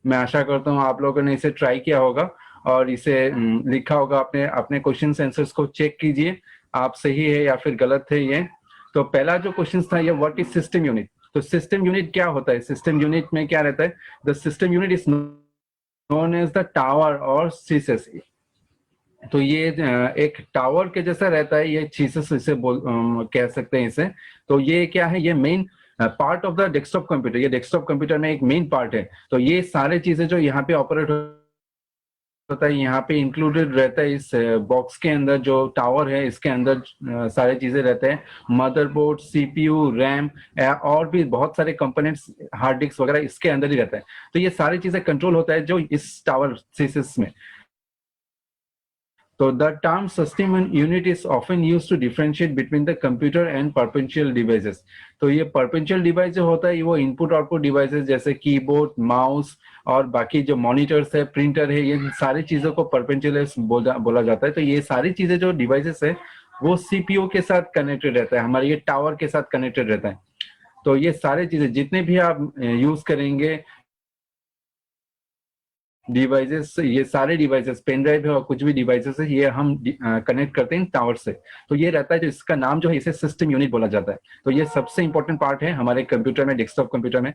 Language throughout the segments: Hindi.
मैं आशा करता हूँ आप लोगों ने इसे ट्राई किया होगा और इसे लिखा होगा। अपने अपने क्वेश्चन आंसर्स को चेक कीजिए, आप सही है या फिर गलत है ये। तो पहला जो क्वेश्चन था ये, व्हाट इज सिस्टम यूनिट। तो सिस्टम यूनिट क्या होता है, सिस्टम यूनिट में क्या रहता है, the system unit is known as the tower और सीसेस। तो ये एक टावर के जैसा रहता है, ये चीजेस इसे कह सकते हैं इसे। तो ये क्या है, ये main part of the desktop computer, ये डेस्कटॉप कंप्यूटर में एक मेन पार्ट है। तो ये सारे चीजें जो यहाँ पे ऑपरेट होता है, यहाँ पे इंक्लूडेड रहता है इस बॉक्स के अंदर। जो टावर है इसके अंदर सारे चीजें रहते हैं, मदरबोर्ड, सीपीयू, रैम और भी बहुत सारे कंपोनेंट्स, हार्ड डिस्क वगैरह इसके अंदर ही रहता है। तो ये सारी चीजें कंट्रोल होता है जो इस टावर सीसेस में। So the term system unit is often used to differentiate between the computer and perpetual devices. तो ये perpetual device जो होता है वो इनपुट आउटपुट डिवाइसेस जैसे कीबोर्ड, माउस और बाकी जो मॉनिटर्स है, प्रिंटर है, ये सारी चीजों को परपेचुअल बोला जाता है। तो ये सारी चीजें जो डिवाइसेस है वो सीपीयू के साथ कनेक्टेड रहता है, हमारे ये टावर के साथ कनेक्टेड रहता है। तो ये सारी चीजें जितने भी आप यूज करेंगे डिवाइसेस, ये सारे डिवाइसेस, पेन ड्राइव है और कुछ भी डिवाइसेस है, ये हम कनेक्ट करते हैं टावर से। तो ये रहता है, जो इसका नाम जो है इसे सिस्टम यूनिट बोला जाता है। तो ये सबसे इंपॉर्टेंट पार्ट है हमारे कंप्यूटर में, डेस्कटॉप कंप्यूटर में।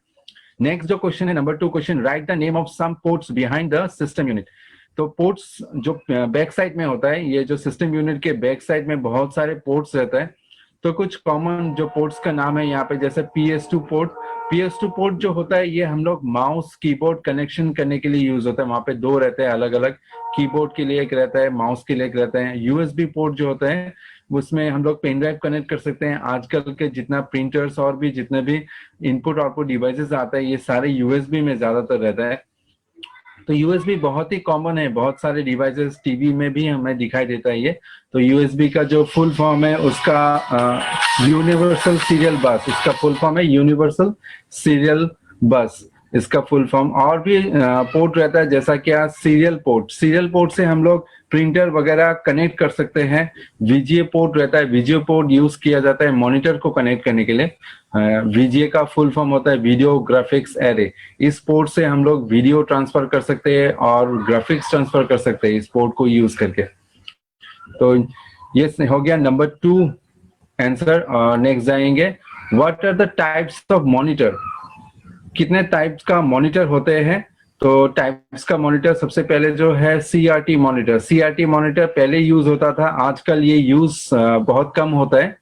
नेक्स्ट जो क्वेश्चन है, number 2 question, write the name of some ports behind the system unit. तो पोर्ट्स जो बैक साइड में होता है, ये जो सिस्टम यूनिट के बैक साइड में बहुत सारे पोर्ट्स रहता है। तो कुछ कॉमन जो पोर्ट्स का नाम है यहाँ पे, जैसे PS2 पोर्ट। PS2 पोर्ट जो होता है ये हम लोग माउस कीबोर्ड कनेक्शन करने के लिए यूज होता है। वहां पे दो रहते हैं अलग अलग, कीबोर्ड के लिए एक रहता है, माउस के लिए एक रहता है। USB पोर्ट जो होता है उसमें हम लोग पेन ड्राइव कनेक्ट कर सकते हैं। आजकल के जितना प्रिंटर्स और भी जितने भी इनपुट आउटपुट डिवाइसेस आता है, ये सारे USB में ज्यादातर रहता है। तो USB बहुत ही कॉमन है, बहुत सारे डिवाइसेस, टीवी में भी हमें दिखाई देता है ये। तो USB का जो फुल फॉर्म है उसका यूनिवर्सल सीरियल बस, इसका फुल फॉर्म है यूनिवर्सल सीरियल बस, इसका फुल फॉर्म। और भी पोर्ट रहता है, जैसा क्या सीरियल पोर्ट, सीरियल पोर्ट से हम लोग प्रिंटर वगैरह कनेक्ट कर सकते हैं। VGA पोर्ट रहता है, VGA पोर्ट यूज किया जाता है मॉनिटर को कनेक्ट करने के लिए। VGA का फुल फॉर्म होता है वीडियो ग्राफिक्स एरे। इस पोर्ट से हम लोग वीडियो ट्रांसफर कर सकते हैं और ग्राफिक्स ट्रांसफर कर सकते हैं इस पोर्ट को यूज करके। तो ये हो गया नंबर 2 आंसर। नेक्स्ट जाएंगे, what are the types of monitor. कितने टाइप्स का मॉनिटर होते हैं। तो टाइप्स का मॉनिटर सबसे पहले जो है CRT मॉनिटर। CRT मॉनिटर पहले यूज होता था, आजकल ये यूज बहुत कम होता है।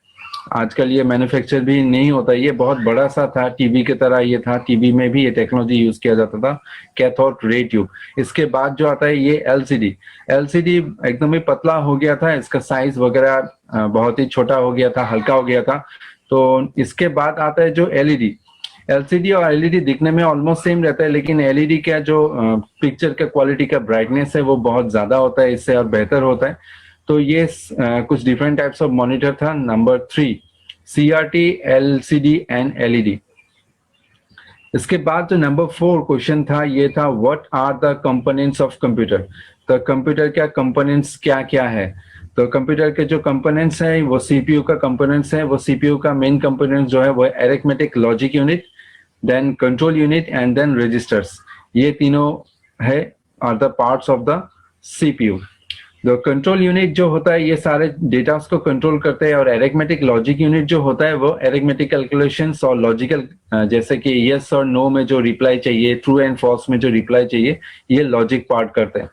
आजकल ये मैन्युफैक्चर भी नहीं होता। ये बहुत बड़ा सा था, टीवी की तरह ये था, टीवी में भी ये टेक्नोलॉजी यूज किया जाता था, कैथोड रे ट्यूब। इसके बाद जो आता है ये LCD। LCD एकदम ही पतला हो गया था, इसका साइज वगैरह बहुत ही छोटा हो गया था, हल्का हो गया था। तो इसके बाद आता है जो LED। LCD और LED दिखने में ऑलमोस्ट सेम रहता है, लेकिन LED का जो पिक्चर का क्वालिटी का ब्राइटनेस है वो बहुत ज्यादा होता है इससे और बेहतर होता है। तो ये कुछ डिफरेंट टाइप्स ऑफ मॉनिटर था। Number 3 CRT, LCD and LED। इसके बाद जो नंबर 4 क्वेश्चन था ये था, what are the components of computer. तो कंप्यूटर का कंपोनेंट्स क्या क्या है। तो कंप्यूटर के जो कंपोनेंट्स हैं वो CPU का कंपोनेंट्स है। वो CPU का मेन कंपोनेंट जो है वो arithmetic logic unit, then control unit and then registers. ये तीनों है are the parts of the CPU। तो कंट्रोल यूनिट जो होता है ये सारे डेटा को कंट्रोल करते हैं, और अरिथमेटिक लॉजिक यूनिट जो होता है वो अरिथमेटिक कैलकुलेशंस और लॉजिकल, जैसे कि यस और नो में जो रिप्लाई चाहिए, ट्रू एंड फॉल्स में जो रिप्लाई चाहिए, ये लॉजिक पार्ट करते हैं।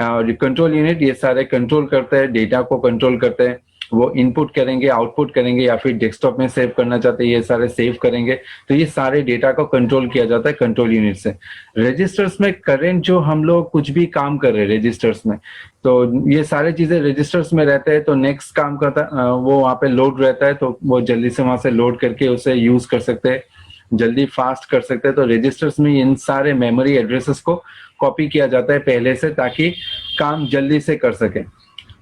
और कंट्रोल यूनिट ये सारे कंट्रोल करते हैं, डेटा को कंट्रोल करते हैं। वो इनपुट करेंगे, आउटपुट करेंगे, या फिर डेस्कटॉप में सेव करना चाहते हैं ये सारे सेव करेंगे। तो ये सारे डेटा को कंट्रोल किया जाता है कंट्रोल यूनिट से। रजिस्टर्स में करेंट जो हम लोग कुछ भी काम कर रहे हैं रजिस्टर्स में, तो ये सारे चीजें रजिस्टर्स में रहते हैं। तो नेक्स्ट काम करता वो वहाँ पे लोड रहता है, तो वो जल्दी से वहां से लोड करके उसे यूज कर सकते हैं, जल्दी फास्ट कर सकते हैं। तो रजिस्टर्स में इन सारे मेमोरी एड्रेसेस को कॉपी किया जाता है पहले से, ताकि काम जल्दी से कर सके।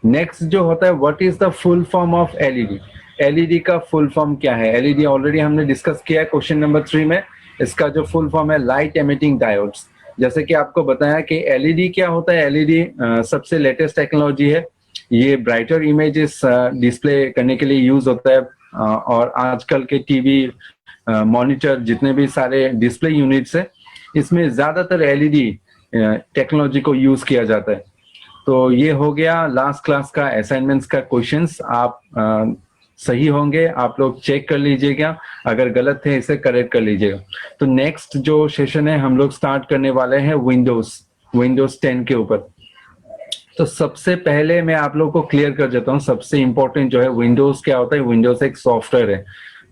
नेक्स्ट जो होता है, what is the full form of LED। LED का फुल फॉर्म क्या है। LED ऑलरेडी हमने डिस्कस किया है क्वेश्चन नंबर 3 में। इसका जो फुल फॉर्म है लाइट एमिटिंग डायोड्स। जैसे कि आपको बताया कि LED क्या होता है। LED सबसे लेटेस्ट टेक्नोलॉजी है। ये ब्राइटर इमेजेस डिस्प्ले करने के लिए यूज होता है, और आजकल के टीवी, मॉनिटर, जितने भी सारे डिस्प्ले यूनिट्स है, इसमें ज्यादातर एलईडी टेक्नोलॉजी को यूज किया जाता है। तो ये हो गया लास्ट क्लास का असाइनमेंट्स का क्वेश्चंस। आप सही होंगे, आप लोग चेक कर लीजिएगा, अगर गलत है इसे करेक्ट कर लीजिएगा। तो नेक्स्ट जो सेशन है हम लोग स्टार्ट करने वाले हैं विंडोज 10 के ऊपर। तो सबसे पहले मैं आप लोग को क्लियर कर देता हूँ, सबसे इंपॉर्टेंट जो है विंडोज क्या होता है। विंडोज एक सॉफ्टवेयर है,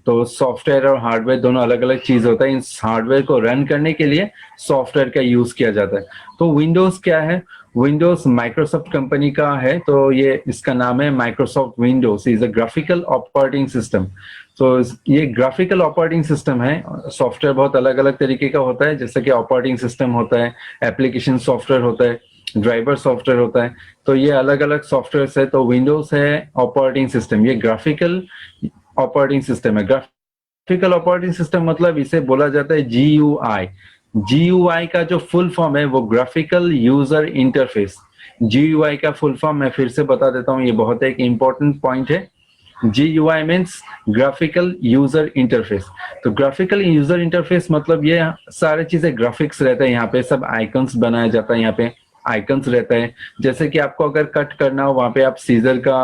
तो सॉफ्टवेयर और हार्डवेयर दोनों अलग अलग चीज होता है। इस हार्डवेयर को रन करने के लिए सॉफ्टवेयर का यूज किया जाता है। तो विंडोज क्या है? विंडोज माइक्रोसॉफ्ट कंपनी का है, तो ये इसका नाम है Microsoft Windows is a graphical operating system. तो ये ग्राफिकल ऑपरेटिंग सिस्टम है। सॉफ्टवेयर बहुत अलग अलग तरीके का होता है, जैसे कि ऑपरेटिंग सिस्टम होता है, एप्लीकेशन सॉफ्टवेयर होता है, ड्राइवर सॉफ्टवेयर होता है। तो ये अलग अलग सॉफ्टवेयर है। तो विंडोज है ऑपरेटिंग सिस्टम, ये ग्राफिकल ऑपरेटिंग सिस्टम है। ग्राफिकल ऑपरेटिंग सिस्टम मतलब इसे बोला जाता है GUI। GUI का जो फुल फॉर्म है वो ग्राफिकल यूजर इंटरफेस। GUI का फुल फॉर्म मैं फिर से बता देता हूँ, ये बहुत एक इंपॉर्टेंट पॉइंट है। GUI means graphical user interface. तो ग्राफिकल यूजर इंटरफेस मतलब ये सारे चीजें ग्राफिक्स रहते हैं, यहाँ पे सब आइकन्स बनाया जाता है, यहाँ पे आइकन्स रहता है। जैसे कि आपको अगर कट करना हो, वहां पे आप सीजर का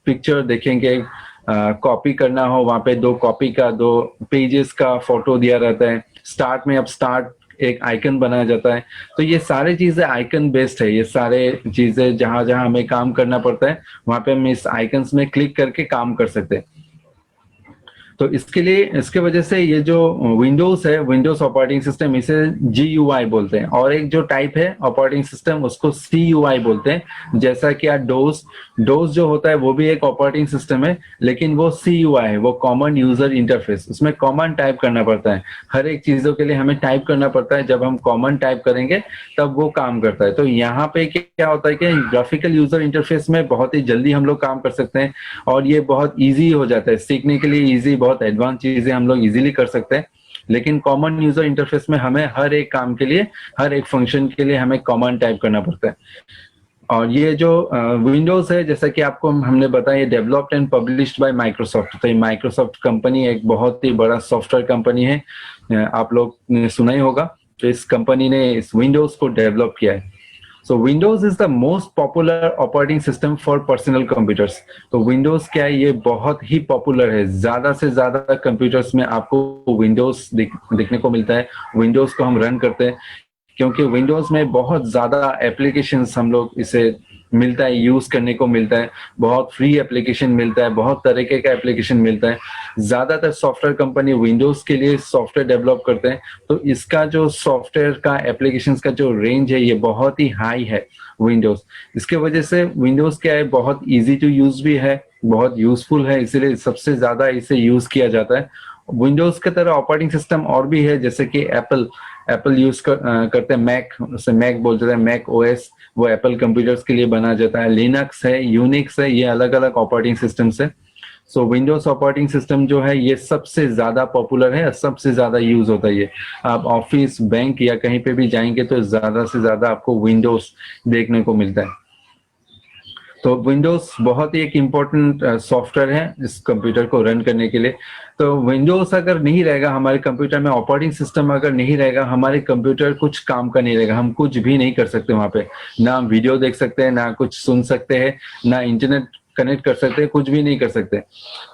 पिक्चर देखेंगे, कॉपी करना हो, वहां पे दो कॉपी का 2 पेजेस का फोटो दिया रहता है। स्टार्ट में अब स्टार्ट एक आइकन बनाया जाता है। तो ये सारे चीजें आइकन बेस्ड है। ये सारे चीजें जहां जहां हमें काम करना पड़ता है वहां पे हम इस आइकन्स में क्लिक करके काम कर सकते हैं। तो इसके लिए, इसके वजह से ये जो विंडोज है, विंडोज ऑपरेटिंग सिस्टम, इसे GUI बोलते हैं। और एक जो टाइप है ऑपरेटिंग सिस्टम उसको CUI बोलते हैं। जैसा कि डोज जो होता है वो भी एक ऑपरेटिंग सिस्टम है, लेकिन वो CUI है, वो कॉमन यूजर इंटरफेस। उसमें कॉमन टाइप करना पड़ता है, हर एक चीजों के लिए हमें टाइप करना पड़ता है। जब हम कॉमन टाइप करेंगे तब वो काम करता है। तो यहाँ पे क्या होता है कि ग्राफिकल यूजर इंटरफेस में बहुत ही जल्दी हम लोग काम कर सकते हैं, और ये बहुत ईजी हो जाता है सीखने के लिए। ईजी, बहुत एडवांस चीजें हम लोग इजीली कर सकते हैं। लेकिन कॉमन यूजर इंटरफेस में हमें हर एक काम के लिए, हर एक फंक्शन के लिए हमें कॉमन टाइप करना पड़ता है। और ये जो विंडोज है, जैसा कि आपको हमने बताया, ये developed and published by Microsoft. तो ये माइक्रोसॉफ्ट कंपनी एक बहुत ही बड़ा सॉफ्टवेयर कंपनी है, आप लोग ने सुना ही होगा। तो इस कंपनी ने इस विंडोज को डेवलप किया है। So Windows is the most popular operating system for personal computers। तो Windows क्या है, ये बहुत ही पॉपुलर है। ज्यादा से ज्यादा कंप्यूटर्स में आपको Windows देखने को मिलता है। Windows को हम रन करते हैं क्योंकि Windows में बहुत ज्यादा एप्लीकेशंस हम लोग इसे मिलता है, यूज करने को मिलता है। बहुत फ्री एप्लीकेशन मिलता है, बहुत तरीके का एप्लीकेशन मिलता है। ज्यादातर सॉफ्टवेयर कंपनी विंडोज के लिए सॉफ्टवेयर डेवलप करते हैं। तो इसका जो सॉफ्टवेयर का एप्लीकेशंस का जो रेंज है ये बहुत ही हाई है विंडोज। इसके वजह से विंडोज क्या है, बहुत इजी टू यूज भी है, बहुत यूजफुल है, इसीलिए सबसे ज्यादा इसे यूज किया जाता है। विंडोज की तरह ऑपरेटिंग सिस्टम और भी है, जैसे कि एप्पल यूज करते हैं मैक, उसे मैक बोलते हैं, मैक OS, वो एप्पल कंप्यूटर्स के लिए बना जाता है। लिनक्स है, यूनिक्स है, ये अलग अलग ऑपरेटिंग सिस्टम्स है। सो विंडोज ऑपरेटिंग सिस्टम जो है ये सबसे ज्यादा पॉपुलर है, सबसे ज्यादा यूज होता है ये। आप ऑफिस, बैंक या कहीं पे भी जाएंगे तो ज्यादा से ज्यादा आपको विंडोज देखने को मिलता है। तो विंडोज बहुत ही एक इम्पोर्टेंट सॉफ्टवेयर है इस कंप्यूटर को रन करने के लिए। तो विंडोज अगर नहीं रहेगा हमारे कंप्यूटर में, ऑपरेटिंग सिस्टम अगर नहीं रहेगा, हमारे कंप्यूटर कुछ काम का नहीं रहेगा। हम कुछ भी नहीं कर सकते वहां पे, ना हम वीडियो देख सकते हैं, ना कुछ सुन सकते हैं, ना इंटरनेट कनेक्ट कर सकते हैं, कुछ भी नहीं कर सकते।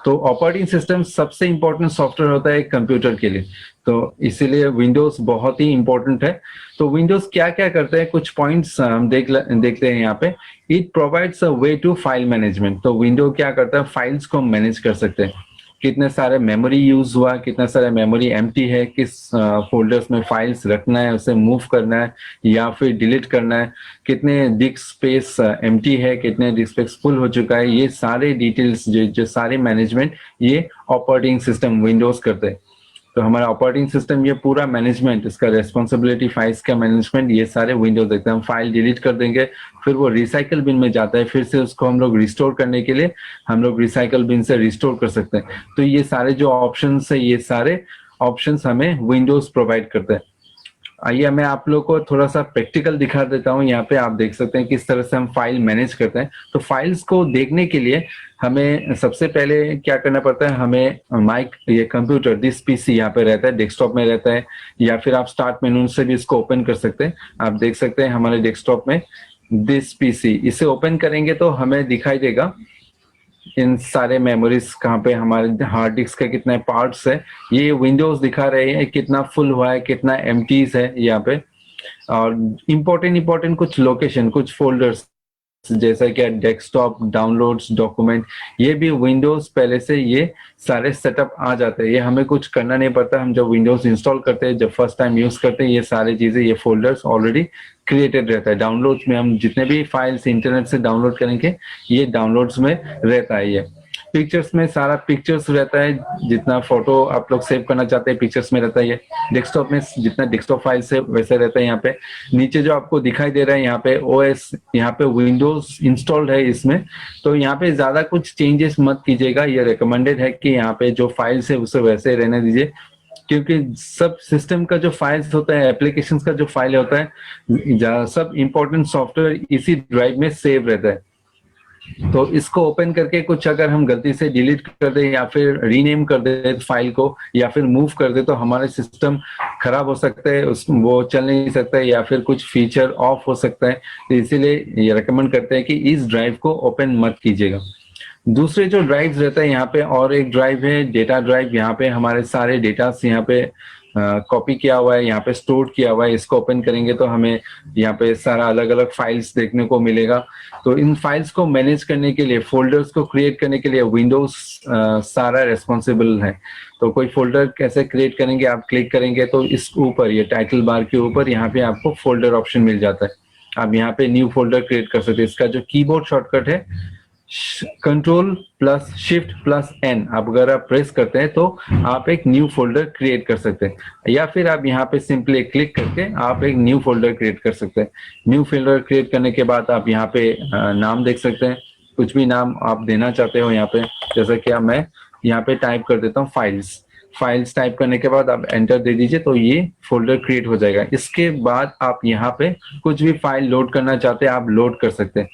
तो ऑपरेटिंग सिस्टम सबसे इंपॉर्टेंट सॉफ्टवेयर होता है एक कंप्यूटर के लिए। तो इसीलिए विंडोज बहुत ही इंपॉर्टेंट है। तो विंडोज क्या क्या करते हैं, कुछ पॉइंट्स हम देखते हैं यहाँ पे। It provides a way to file management. तो विंडो क्या करता है, फाइल्स को मैनेज कर सकते हैं। कितने सारे मेमोरी यूज हुआ, कितना सारा मेमोरी एम्प्टी है, किस फोल्डर्स में फाइल्स रखना है, उसे मूव करना है या फिर डिलीट करना है, कितने डिस्क स्पेस एम्प्टी है, कितने डिस्क स्पेस फुल हो चुका है, ये सारे डिटेल्स जो सारे मैनेजमेंट ये ऑपरेटिंग सिस्टम विंडोज करते हैं। तो हमारा ऑपरेटिंग सिस्टम ये पूरा मैनेजमेंट, इसका रेस्पॉन्सिबिलिटी, फाइल्स का मैनेजमेंट, ये सारे विंडोज देखते हैं। हम फाइल डिलीट कर देंगे, फिर वो रिसाइकल बिन में जाता है, फिर से उसको हम लोग रिस्टोर करने के लिए हम लोग रिसाइकल बिन से रिस्टोर कर सकते हैं। तो ये सारे जो ऑप्शंस है, ये सारे ऑप्शंस हमें विंडोज प्रोवाइड करते हैं। आइए मैं आप लोग को थोड़ा सा प्रैक्टिकल दिखा देता हूँ। यहाँ पे आप देख सकते हैं किस तरह से हम फाइल मैनेज करते हैं। तो फाइल्स को देखने के लिए हमें सबसे पहले क्या करना पड़ता है, हमें माइक ये कंप्यूटर दिस पीसी यहाँ पे रहता है, डेस्कटॉप में रहता है, या फिर आप स्टार्ट मेनू से भी इसको ओपन कर सकते हैं। आप देख सकते हैं हमारे डेस्कटॉप में दिस पीसी, इसे ओपन करेंगे तो हमें दिखाई देगा इन सारे मेमोरीज कहाँ पे, हमारे हार्ड डिस्क के कितने पार्ट्स है, ये विंडोज दिखा रहे हैं कितना फुल हुआ है, कितना एम्प्टीज है यहाँ पे। और इम्पोर्टेंट कुछ लोकेशन, कुछ फोल्डर्स जैसा कि डेस्कटॉप, डाउनलोड्स, डॉक्यूमेंट, ये भी विंडोज पहले से ये सारे सेटअप आ जाते हैं। ये हमें कुछ करना नहीं पड़ता। हम जब विंडोज इंस्टॉल करते हैं, जब फर्स्ट टाइम यूज करते हैं, ये सारी चीजें, ये फोल्डर्स ऑलरेडी क्रिएटेड रहता है। डाउनलोड्स में हम जितने भी फाइल्स इंटरनेट से डाउनलोड करेंगे, ये डाउनलोड्स में रहता है। ये पिक्चर्स में सारा पिक्चर्स रहता है, जितना फोटो आप लोग सेव करना चाहते हैं पिक्चर्स में रहता है। ये डेस्कटॉप में जितना डेस्कटॉप फाइल्स है वैसे रहता है। यहाँ पे नीचे जो आपको दिखाई दे रहा है, यहाँ पे ओएस, यहाँ पे विंडोज इंस्टॉल्ड है इसमें। तो यहाँ पे ज्यादा कुछ चेंजेस मत कीजिएगा। ये रिकमेंडेड है कि यहाँ पे जो फाइल्स है उसे वैसे रहने दीजिए, क्योंकि सब सिस्टम का जो फाइल्स होता है, एप्लीकेशंस का जो फाइल होता है, सब इंपॉर्टेंट सॉफ्टवेयर इसी ड्राइव में सेव रहता है। तो इसको ओपन करके कुछ अगर हम गलती से डिलीट कर दे या फिर रीनेम कर दे फाइल को, या फिर मूव कर दे, तो हमारे सिस्टम खराब हो सकता है, वो चल नहीं सकता है, या फिर कुछ फीचर ऑफ हो सकता है। तो इसीलिए ये रेकमेंड करते हैं कि इस ड्राइव को ओपन मत कीजिएगा। दूसरे जो ड्राइव्स रहता है यहाँ पे, और एक ड्राइव है डेटा ड्राइव। यहाँ पे हमारे सारे डेटास यहाँ पे कॉपी किया हुआ है, यहाँ पे स्टोर किया हुआ है। इसको ओपन करेंगे तो हमें यहाँ पे सारा अलग अलग फाइल्स देखने को मिलेगा। तो इन फाइल्स को मैनेज करने के लिए, फोल्डर्स को क्रिएट करने के लिए विंडोज सारा रेस्पॉन्सिबल है। तो कोई फोल्डर कैसे क्रिएट करेंगे, आप क्लिक करेंगे तो इस ऊपर, ये टाइटल बार के ऊपर यहाँ पे आपको फोल्डर ऑप्शन मिल जाता है। आप यहाँ पे न्यू फोल्डर क्रिएट कर सकते हैं। इसका जो कीबोर्ड शॉर्टकट है control plus shift plus N, आप अगर आप प्रेस करते हैं तो आप एक न्यू फोल्डर क्रिएट कर सकते हैं, या फिर आप यहाँ पे सिंपली क्लिक करके आप एक न्यू फोल्डर क्रिएट कर सकते हैं। न्यू फोल्डर क्रिएट करने के बाद आप यहाँ पे नाम देख सकते हैं, कुछ भी नाम आप देना चाहते हो यहाँ पे। जैसा कि मैं यहाँ पे टाइप कर देता हूँ फाइल्स टाइप करने के बाद आप एंटर दे दीजिए, तो ये फोल्डर क्रिएट हो जाएगा। इसके बाद आप यहाँ पे कुछ भी फाइल लोड करना चाहते हैं, आप लोड कर सकते हैं।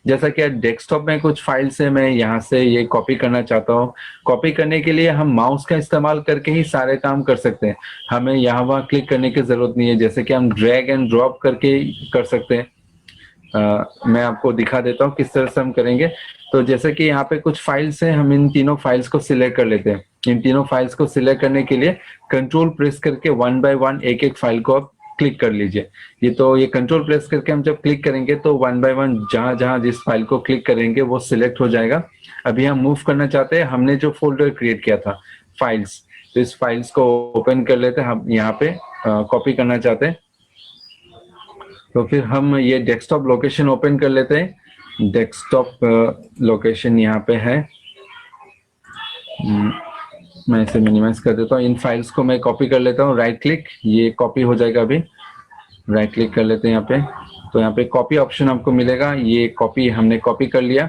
जैसा कि डेस्कटॉप में कुछ फाइल्स है, मैं यहाँ से ये कॉपी करना चाहता हूँ। कॉपी करने के लिए हम माउस का इस्तेमाल करके ही सारे काम कर सकते हैं, हमें यहाँ वहाँ क्लिक करने की जरूरत नहीं है। जैसे कि हम ड्रैग एंड ड्रॉप करके कर सकते हैं। मैं आपको दिखा देता हूँ किस तरह से हम करेंगे। तो जैसे कि यहाँ पे कुछ फाइल्स हैं, हम इन तीनों फाइल्स को सिलेक्ट कर लेते हैं। इन तीनों फाइल्स को सिलेक्ट करने के लिए कंट्रोल प्रेस करके वन बाय वन एक एक फाइल को आप क्लिक कर लीजिए। ये कंट्रोल प्रेस करके हम जब क्लिक करेंगे तो वन बाय वन जहां जहां जिस फाइल को क्लिक करेंगे वो सिलेक्ट हो जाएगा। अभी हम मूव करना चाहते हैं, हमने जो फोल्डर क्रिएट किया था फाइल्स, तो इस फाइल्स को ओपन कर लेते हैं। हम यहाँ पे कॉपी करना चाहते हैं, तो फिर हम ये डेस्कटॉप लोकेशन ओपन कर लेते हैं। डेस्कटॉप लोकेशन यहाँ पे है, मैं इसे मिनिमाइज कर देता हूँ। इन फाइल्स को मैं कॉपी कर लेता हूँ, राइट क्लिक, ये कॉपी हो जाएगा। अभी राइट क्लिक कर लेते हैं यहाँ पे, तो यहाँ पे कॉपी ऑप्शन आपको मिलेगा। ये कॉपी हमने कॉपी कर लिया।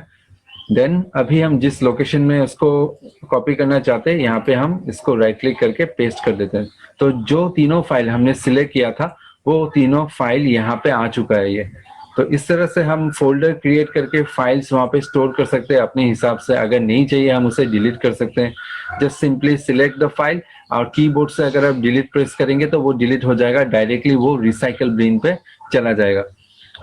देन अभी हम जिस लोकेशन में इसको कॉपी करना चाहते हैं, यहाँ पे हम इसको राइट क्लिक करके पेस्ट कर देते हैं। तो जो तीनों फाइल हमने सिलेक्ट किया था वो तीनों फाइल यहाँ पे आ चुका है। ये तो इस तरह से हम फोल्डर क्रिएट करके फाइल्स वहाँ पे स्टोर कर सकते हैं अपने हिसाब से। अगर नहीं चाहिए हम उसे डिलीट कर सकते हैं। Just simply select the file, और कीबोर्ड से अगर आप डिलीट प्रेस करेंगे तो वो डिलीट हो जाएगा, डायरेक्टली वो रिसाइकल बिन पे चला जाएगा।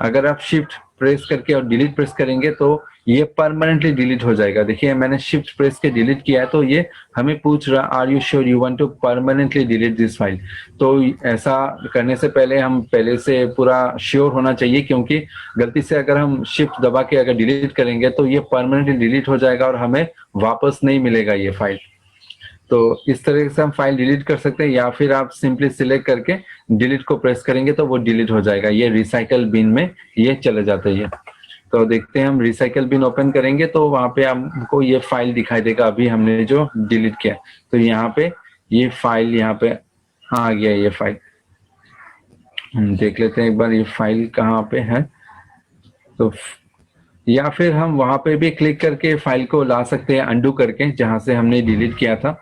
अगर आप शिफ्ट प्रेस करके और डिलीट प्रेस करेंगे तो ये परमानेंटली डिलीट हो जाएगा। देखिए मैंने शिफ्ट प्रेस के डिलीट किया है, तो ये हमें पूछ रहा are you sure you want to permanently delete this file. तो ऐसा करने से पहले हम पहले से पूरा श्योर होना चाहिए, क्योंकि गलती से अगर हम शिफ्ट दबा के अगर डिलीट करेंगे तो ये परमानेंटली डिलीट हो जाएगा और हमें वापस नहीं मिलेगा ये फाइल। तो इस तरह से हम फाइल डिलीट कर सकते हैं, या फिर आप सिंपली सिलेक्ट करके डिलीट को प्रेस करेंगे तो वो डिलीट हो जाएगा। ये रिसाइकल बिन में ये चले जाते हैं। तो देखते हैं, हम रिसाइकल बिन ओपन करेंगे तो वहां पे हमको ये फाइल दिखाई देगा अभी हमने जो डिलीट किया। तो यहाँ पे ये फाइल यहाँ पे आ गया। ये फाइल हम देख लेते हैं एक बार, ये फाइल कहाँ पे है। तो या फिर हम वहां पे भी क्लिक करके फाइल को ला सकते हैं, अंडू करके, जहां से हमने डिलीट किया था।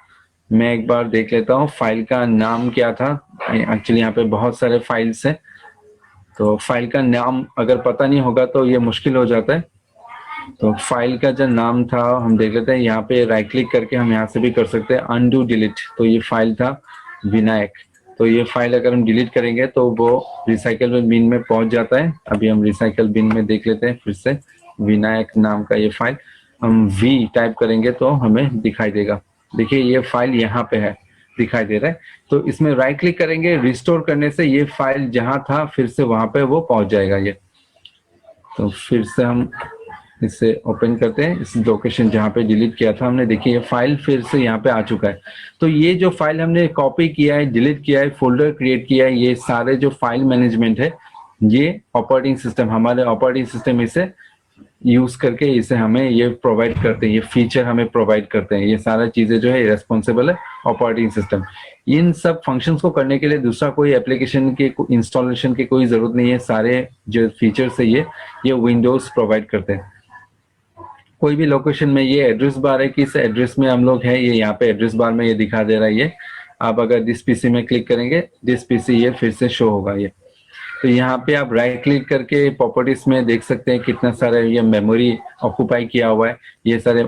मैं एक बार देख लेता हूँ फाइल का नाम क्या था। एक्चुअली यहाँ पे बहुत सारे फाइल्स हैं, तो फाइल का नाम अगर पता नहीं होगा तो ये मुश्किल हो जाता है। तो फाइल का जो नाम था हम देख लेते हैं, यहाँ पे राइट क्लिक करके हम यहाँ से भी कर सकते हैं अनडू डिलीट। तो ये फाइल था विनायक, तो ये फाइल अगर हम डिलीट करेंगे तो वो रिसाइकल बिन में पहुंच जाता है। अभी हम रिसाइकल बिन में देख लेते हैं फिर से, विनायक नाम का ये फाइल हम वी टाइप करेंगे तो हमें दिखाई देगा। देखिए ये फाइल यहाँ पे है, दिखाई दे रहा है। तो इसमें राइट क्लिक करेंगे, रिस्टोर करने से ये फाइल जहां था फिर से वहां पे वो पहुंच जाएगा ये। तो फिर से हम इसे ओपन करते हैं, इस लोकेशन जहाँ पे डिलीट किया था हमने, देखिए ये फाइल फिर से यहाँ पे आ चुका है। तो ये जो फाइल हमने कॉपी किया है, डिलीट किया है, फोल्डर क्रिएट किया है, ये सारे जो फाइल मैनेजमेंट है ये ऑपरेटिंग सिस्टम, हमारे ऑपरेटिंग सिस्टम इसे यूज करके इसे हमें ये प्रोवाइड करते हैं, ये फीचर हमें प्रोवाइड करते हैं। ये सारा चीजें जो है रेस्पॉन्सिबल है ऑपरेटिंग सिस्टम। इन सब फंक्शंस को करने के लिए दूसरा कोई एप्लीकेशन के इंस्टॉलेशन की कोई जरूरत नहीं है। सारे जो फीचर्स है ये विंडोज प्रोवाइड करते हैं। कोई भी लोकेशन में ये एड्रेस बार है, किस एड्रेस में हम लोग है, ये यहाँ पे एड्रेस बार में ये दिखा दे रहा है। ये आप अगर दिस पीसी में क्लिक करेंगे, दिस पीसी ये फिर से शो होगा ये। तो यहाँ पे आप राइट क्लिक करके प्रॉपर्टीज में देख सकते हैं कितना सारा ये मेमोरी ऑक्यूपाई किया हुआ है। ये सारे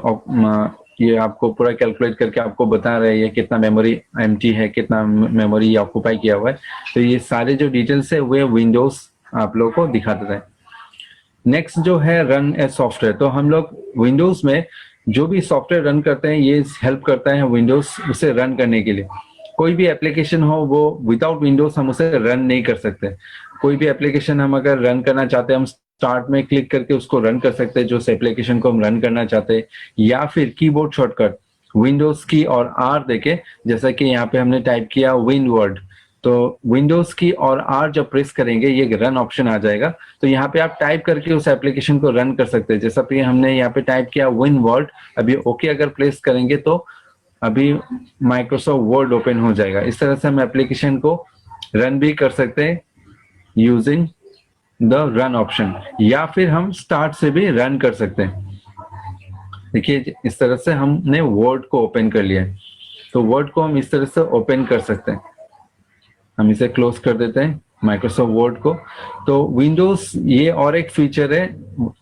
ये आपको पूरा कैलकुलेट करके आपको बता रहे हैं कितना मेमोरी एम्प्टी है, कितना मेमोरी ऑक्यूपाई किया हुआ है। तो ये सारे जो डिटेल्स है वो विंडोज आप लोग को दिखा देता है। नेक्स्ट जो है रन ए सॉफ्टवेयर, तो हम लोग विंडोज में जो भी सॉफ्टवेयर रन करते हैं ये हेल्प करता है विंडोज उसे रन करने के लिए। कोई भी एप्लीकेशन हो वो विदाउट विंडोज हम उसे रन नहीं कर सकते। कोई भी एप्लीकेशन हम अगर रन करना चाहते हैं, हम स्टार्ट में क्लिक करके उसको रन कर सकते हैं जो उस एप्लीकेशन को हम रन करना चाहते हैं, या फिर कीबोर्ड शॉर्टकट विंडोज की और आर देके, जैसा कि यहाँ पे हमने टाइप किया विनवर्ड, तो विंडोज की और आर जब प्रेस करेंगे ये रन ऑप्शन आ जाएगा। तो यहाँ पे आप टाइप करके उस एप्लीकेशन को रन कर सकते हैं। जैसा कि हमने यहाँ पे टाइप किया विनवर्ड, अभी ओके अगर प्रेस करेंगे तो अभी माइक्रोसॉफ्ट वर्ड ओपन हो जाएगा। इस तरह से हम एप्लीकेशन को रन भी कर सकते हैं यूजिंग द रन ऑप्शन, या फिर हम स्टार्ट से भी रन कर सकते हैं। देखिए इस तरह से हमने वर्ड को ओपन कर लिया है, तो वर्ड को हम इस तरह से ओपन कर सकते हैं। हम इसे क्लोज कर देते हैं माइक्रोसॉफ्ट वर्ड को। तो विंडोज ये और एक फीचर है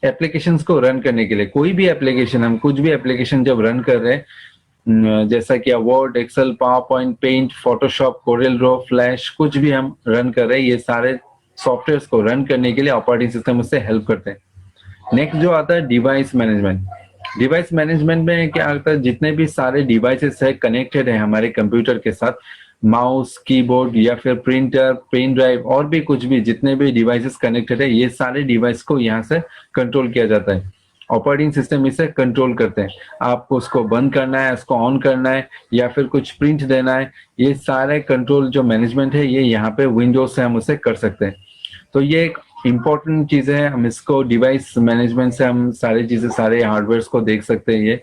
एप्लीकेशंस को रन करने के लिए। कोई भी एप्लीकेशन, हम कुछ भी एप्लीकेशन जब रन कर रहे हैं, जैसा कि Word, Excel, PowerPoint, Paint, Photoshop, Corel Draw, Flash, कुछ भी हम रन कर रहे हैं, ये सारे सॉफ्टवेयर को रन करने के लिए ऑपरेटिंग सिस्टम उससे हेल्प करते हैं। नेक्स्ट जो आता है डिवाइस मैनेजमेंट। डिवाइस मैनेजमेंट में क्या आता है, जितने भी सारे डिवाइसेस है कनेक्टेड है हमारे कंप्यूटर के साथ, माउस, कीबोर्ड या फिर प्रिंटर, पेन ड्राइव और भी कुछ भी जितने भी डिवाइसेस कनेक्टेड है, ये सारे डिवाइस को यहाँ से कंट्रोल किया जाता है। ऑपरेटिंग सिस्टम इसे कंट्रोल करते हैं। आपको उसको बंद करना है, उसको ऑन करना है, या फिर कुछ प्रिंट देना है, ये सारे कंट्रोल जो मैनेजमेंट है ये यहाँ पे विंडोज से हम उसे कर सकते हैं। तो ये एक इम्पोर्टेंट चीज है, हम इसको डिवाइस मैनेजमेंट से हम सारी चीजें, सारे हार्डवेयर को देख सकते हैं ये।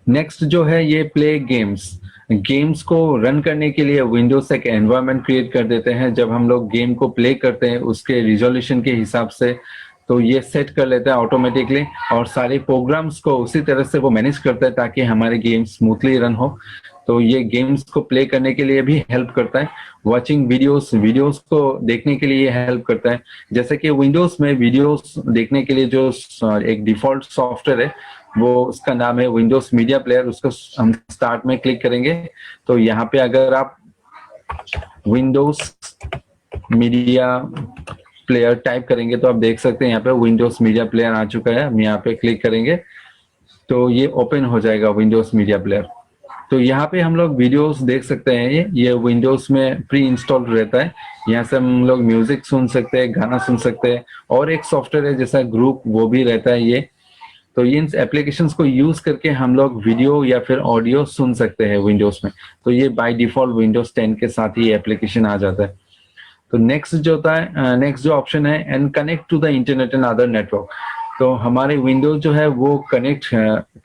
नेक्स्ट जो है ये प्ले गेम्स। गेम्स को रन करने के लिए विंडोज एक एनवायरनमेंट क्रिएट कर देते हैं। जब हम लोग गेम को प्ले करते हैं उसके रिजोल्यूशन के हिसाब से, तो ये सेट कर लेता है ऑटोमेटिकली, और सारे प्रोग्राम्स को उसी तरह से वो मैनेज करता है ताकि हमारे गेम स्मूथली रन हो। तो ये गेम्स को प्ले करने के लिए भी हेल्प करता है। वॉचिंग वीडियोस को देखने के लिए हेल्प करता है। जैसे कि विंडोज में वीडियोस देखने के लिए जो एक डिफॉल्ट सॉफ्टवेयर है वो उसका नाम है विंडोज मीडिया प्लेयर। उसको हम स्टार्ट में क्लिक करेंगे तो यहाँ पे अगर आप विंडोज मीडिया प्लेयर टाइप करेंगे तो आप देख सकते हैं यहाँ पे विंडोज मीडिया प्लेयर आ चुका है। हम यहाँ पे क्लिक करेंगे तो ये ओपन हो जाएगा विंडोज मीडिया प्लेयर। तो यहाँ पे हम लोग वीडियोस देख सकते हैं। ये विंडोज में प्री इंस्टॉल रहता है। यहाँ से हम लोग म्यूजिक सुन सकते हैं, गाना सुन सकते हैं, और एक सॉफ्टवेयर है जैसा ग्रुप, वो भी रहता है ये। तो इन एप्लीकेशंस को यूज करके हम लोग वीडियो या फिर ऑडियो सुन सकते हैं विंडोज में। तो ये बाय डिफॉल्ट विंडोज 10 के साथ ही एप्लीकेशन आ जाता है। तो नेक्स्ट जो होता है, नेक्स्ट जो ऑप्शन है, and connect to the internet and other network. तो हमारे विंडोज जो है वो कनेक्ट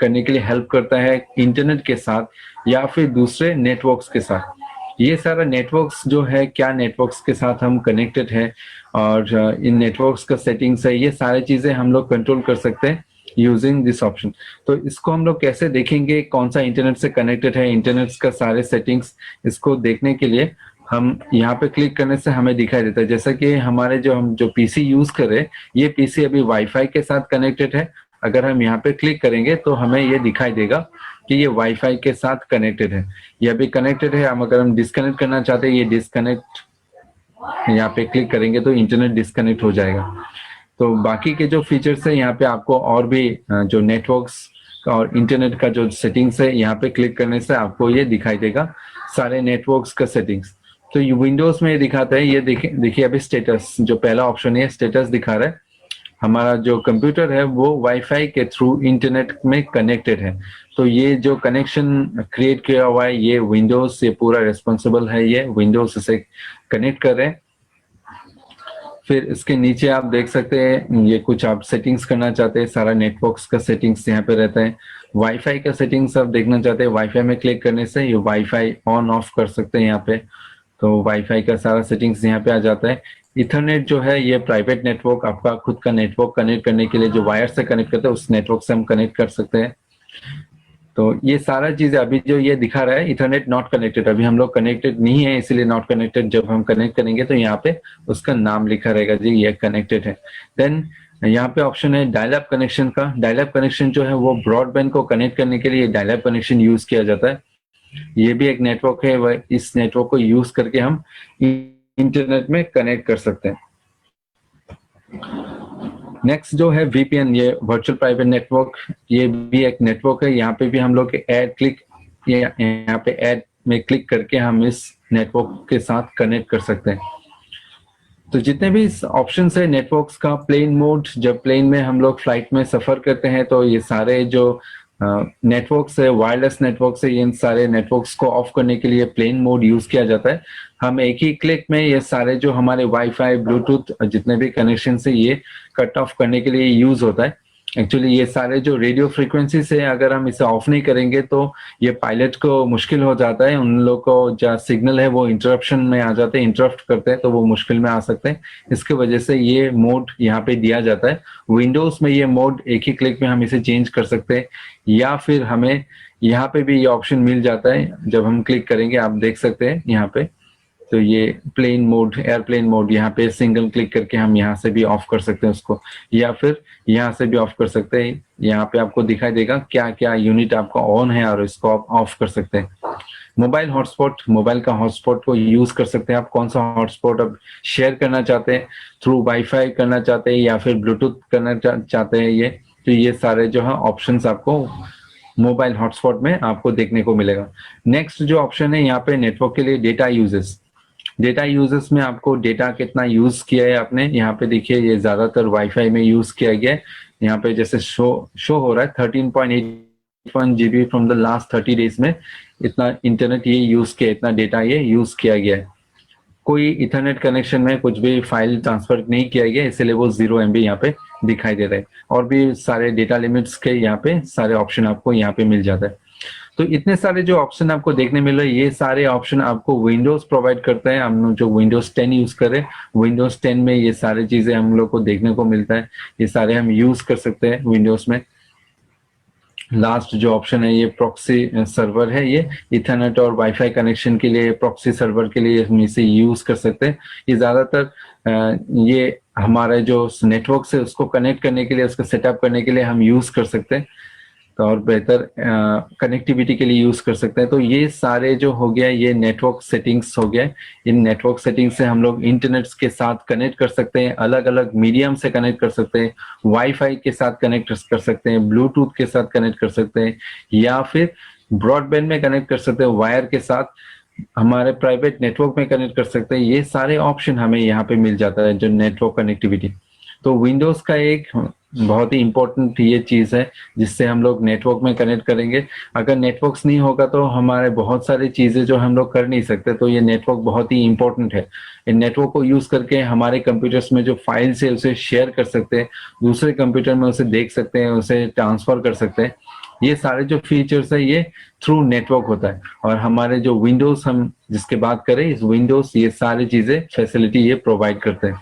करने के लिए हेल्प करता है इंटरनेट के साथ या फिर दूसरे नेटवर्क्स के साथ। ये सारा नेटवर्क्स जो है, क्या नेटवर्क्स के साथ हम कनेक्टेड है और इन नेटवर्क्स का सेटिंग्स है, ये सारी चीजें हम लोग कंट्रोल कर सकते हैं यूजिंग दिस ऑप्शन। तो इसको हम लोग कैसे देखेंगे कौन सा इंटरनेट से कनेक्टेड है, इंटरनेट का सारे सेटिंग्स, इसको देखने के लिए हम यहाँ पे क्लिक करने से हमें दिखाई देता है। जैसा कि हमारे हम जो पीसी यूज कर रहे हैं, ये पीसी अभी वाईफाई के साथ कनेक्टेड है। अगर हम यहाँ पे क्लिक करेंगे तो हमें ये दिखाई देगा कि ये वाईफाई के साथ कनेक्टेड है, ये अभी कनेक्टेड है। हम अगर हम डिस्कनेक्ट करना चाहते हैं, ये डिस्कनेक्ट यहाँ पे क्लिक करेंगे तो इंटरनेट डिस्कनेक्ट हो जाएगा। तो बाकी के जो फीचर्स है यहाँ पे आपको और भी जो नेटवर्क्स और इंटरनेट का जो सेटिंग्स है, यहाँ पे क्लिक करने से आपको ये दिखाई देगा सारे नेटवर्क्स का सेटिंग्स। तो ये विंडोज में ये दिखाता है, ये देखिए अभी स्टेटस, जो पहला ऑप्शन है स्टेटस दिखा रहा है। हमारा जो कंप्यूटर है वो वाईफाई के थ्रू इंटरनेट में कनेक्टेड है। तो ये जो कनेक्शन क्रिएट किया हुआ है, ये विंडोज से पूरा रिस्पॉन्सिबल है, ये विंडोज से कनेक्ट कर रहे हैं। फिर इसके नीचे आप देख सकते हैं, ये कुछ आप सेटिंग्स करना चाहते हैं, सारा नेटवर्क्स का सेटिंग्स यहाँ पे रहता है। वाईफाई का सेटिंग्स आप देखना चाहते हैं, वाईफाई में क्लिक करने से ये वाईफाई ऑन ऑफ कर सकते हैं यहाँ पे। तो वाईफाई का सारा सेटिंग्स यहाँ पे आ जाता है। इथरनेट जो है ये प्राइवेट नेटवर्क, आपका खुद का नेटवर्क कनेक्ट करने के लिए जो वायर से कनेक्ट करते हैं उस नेटवर्क से हम कनेक्ट कर सकते हैं। तो ये सारा चीजें अभी जो ये दिखा रहा है इथरनेट नॉट कनेक्टेड, अभी हम लोग कनेक्टेड नहीं है इसलिए नॉट कनेक्टेड। जब हम कनेक्ट करेंगे तो यहाँ पे उसका नाम लिखा रहेगा जी ये कनेक्टेड है। देन यहाँ पे ऑप्शन है डायल अप कनेक्शन का। डायल अप कनेक्शन जो है वो ब्रॉडबैंड को कनेक्ट करने के लिए डायल अप कनेक्शन यूज किया जाता है। ये भी एक नेटवर्क है, वह इस नेटवर्क को यूज करके हम इंटरनेट में कनेक्ट कर सकते हैं। नेक्स्ट जो है वीपीएन, ये वर्चुअल प्राइवेट नेटवर्क, ये भी एक नेटवर्क है। यहाँ पे भी हम लोग ऐड क्लिक, यहाँ पे ऐड में क्लिक करके हम इस नेटवर्क के साथ कनेक्ट कर सकते हैं। तो जितने भी ऑप्शन है नेटवर्क्स का, प्लेन मोड, जब प्लेन में हम लोग फ्लाइट में सफर करते हैं तो ये सारे जो नेटवर्क्स है, वायरलेस नेटवर्क्स है, इन सारे नेटवर्क्स को ऑफ करने के लिए प्लेन मोड यूज किया जाता है। हम एक ही क्लिक में ये सारे जो हमारे वाईफाई, ब्लूटूथ, जितने भी कनेक्शन है ये कट ऑफ करने के लिए यूज होता है। एक्चुअली ये सारे जो रेडियो फ्रीक्वेंसी से अगर हम इसे ऑफ नहीं करेंगे तो ये पायलट को मुश्किल हो जाता है, उन लोग को जो सिग्नल है वो इंटरप्शन में आ जाते हैं, इंटरप्ट करते हैं तो वो मुश्किल में आ सकते हैं। इसके वजह से ये मोड यहाँ पे दिया जाता है। विंडोज में ये मोड एक ही क्लिक में हम इसे चेंज कर सकते हैं, या फिर हमें यहाँ पे भी ये ऑप्शन मिल जाता है। जब हम क्लिक करेंगे आप देख सकते हैं यहाँ पे, तो ये प्लेन मोड, एयरप्लेन मोड, यहाँ पे सिंगल क्लिक करके हम यहाँ से भी ऑफ कर सकते हैं उसको, या फिर यहाँ से भी ऑफ कर सकते हैं। यहाँ पे आपको दिखाई देगा क्या क्या यूनिट आपका ऑन है और इसको आप ऑफ कर सकते हैं। मोबाइल हॉटस्पॉट, मोबाइल का हॉटस्पॉट को यूज कर सकते हैं आप। कौन सा हॉटस्पॉट अब शेयर करना चाहते हैं, थ्रू वाईफाई करना चाहते हैं या फिर ब्लूटूथ करना चाहते हैं, ये तो ये सारे जो है ऑप्शंस आपको मोबाइल हॉटस्पॉट में आपको देखने को मिलेगा। नेक्स्ट जो ऑप्शन है यहाँ पे नेटवर्क के लिए डेटा यूजेस। डेटा यूजेस में आपको डेटा कितना यूज किया है आपने, यहाँ पे देखिए ये ज्यादातर वाईफाई में यूज किया गया है। यहाँ पे जैसे शो हो रहा है 13.81 GB from the last 30 days में इतना इंटरनेट ये यूज किया, इतना डेटा ये यूज किया गया है। कोई इथरनेट कनेक्शन में कुछ भी फाइल ट्रांसफर नहीं किया गया, इसलिए वो 0 MB यहाँ पे दिखाई दे रहा है। और भी सारे डेटा लिमिट्स के यहाँ पे सारे ऑप्शन आपको यहाँ पे मिल जाता है। तो इतने सारे जो ऑप्शन आपको देखने मिल रहे हैं, ये सारे ऑप्शन आपको विंडोज प्रोवाइड करता है। हम लोग जो विंडोज 10 यूज करें, विंडोज 10 में ये सारी चीजें हम लोग को देखने को मिलता है, ये सारे हम यूज कर सकते हैं विंडोज में। लास्ट जो ऑप्शन है ये प्रॉक्सी सर्वर है, ये इथरनेट और वाईफाई कनेक्शन के लिए, प्रॉक्सी सर्वर के लिए हम इसे यूज कर सकते हैं। ये ज्यादातर ये हमारे जो नेटवर्क से उसको कनेक्ट करने के लिए, उसको सेटअप करने के लिए हम यूज कर सकते हैं, तो और बेहतर कनेक्टिविटी के लिए यूज कर सकते हैं। तो ये सारे जो हो गया ये नेटवर्क सेटिंग्स हो गया। इन नेटवर्क सेटिंग्स से हम लोग इंटरनेट के साथ कनेक्ट कर सकते हैं, अलग अलग मीडियम से कनेक्ट कर सकते हैं, वाईफाई के साथ कनेक्ट कर सकते हैं, ब्लूटूथ के साथ कनेक्ट कर सकते हैं, या फिर ब्रॉडबैंड में कनेक्ट कर सकते हैं, वायर के साथ हमारे प्राइवेट नेटवर्क में कनेक्ट कर सकते हैं। ये सारे ऑप्शन हमें यहाँ पे मिल जाता है जो नेटवर्क कनेक्टिविटी। तो विंडोज का एक बहुत ही इंपॉर्टेंट ये चीज है जिससे हम लोग नेटवर्क में कनेक्ट करेंगे। अगर नेटवर्क्स नहीं होगा तो हमारे बहुत सारी चीजें जो हम लोग कर नहीं सकते, तो ये नेटवर्क बहुत ही इंपॉर्टेंट है। इन नेटवर्क को यूज करके हमारे कंप्यूटर्स में जो फाइल्स है उसे शेयर कर सकते हैं, दूसरे कंप्यूटर में उसे देख सकते हैं, उसे ट्रांसफर कर सकते हैं। ये सारे जो फीचर्स है ये थ्रू नेटवर्क होता है। और हमारे जो विंडोज हम जिसके बात करें, इस विंडोज ये सारी चीजें फैसिलिटी ये प्रोवाइड करते हैं।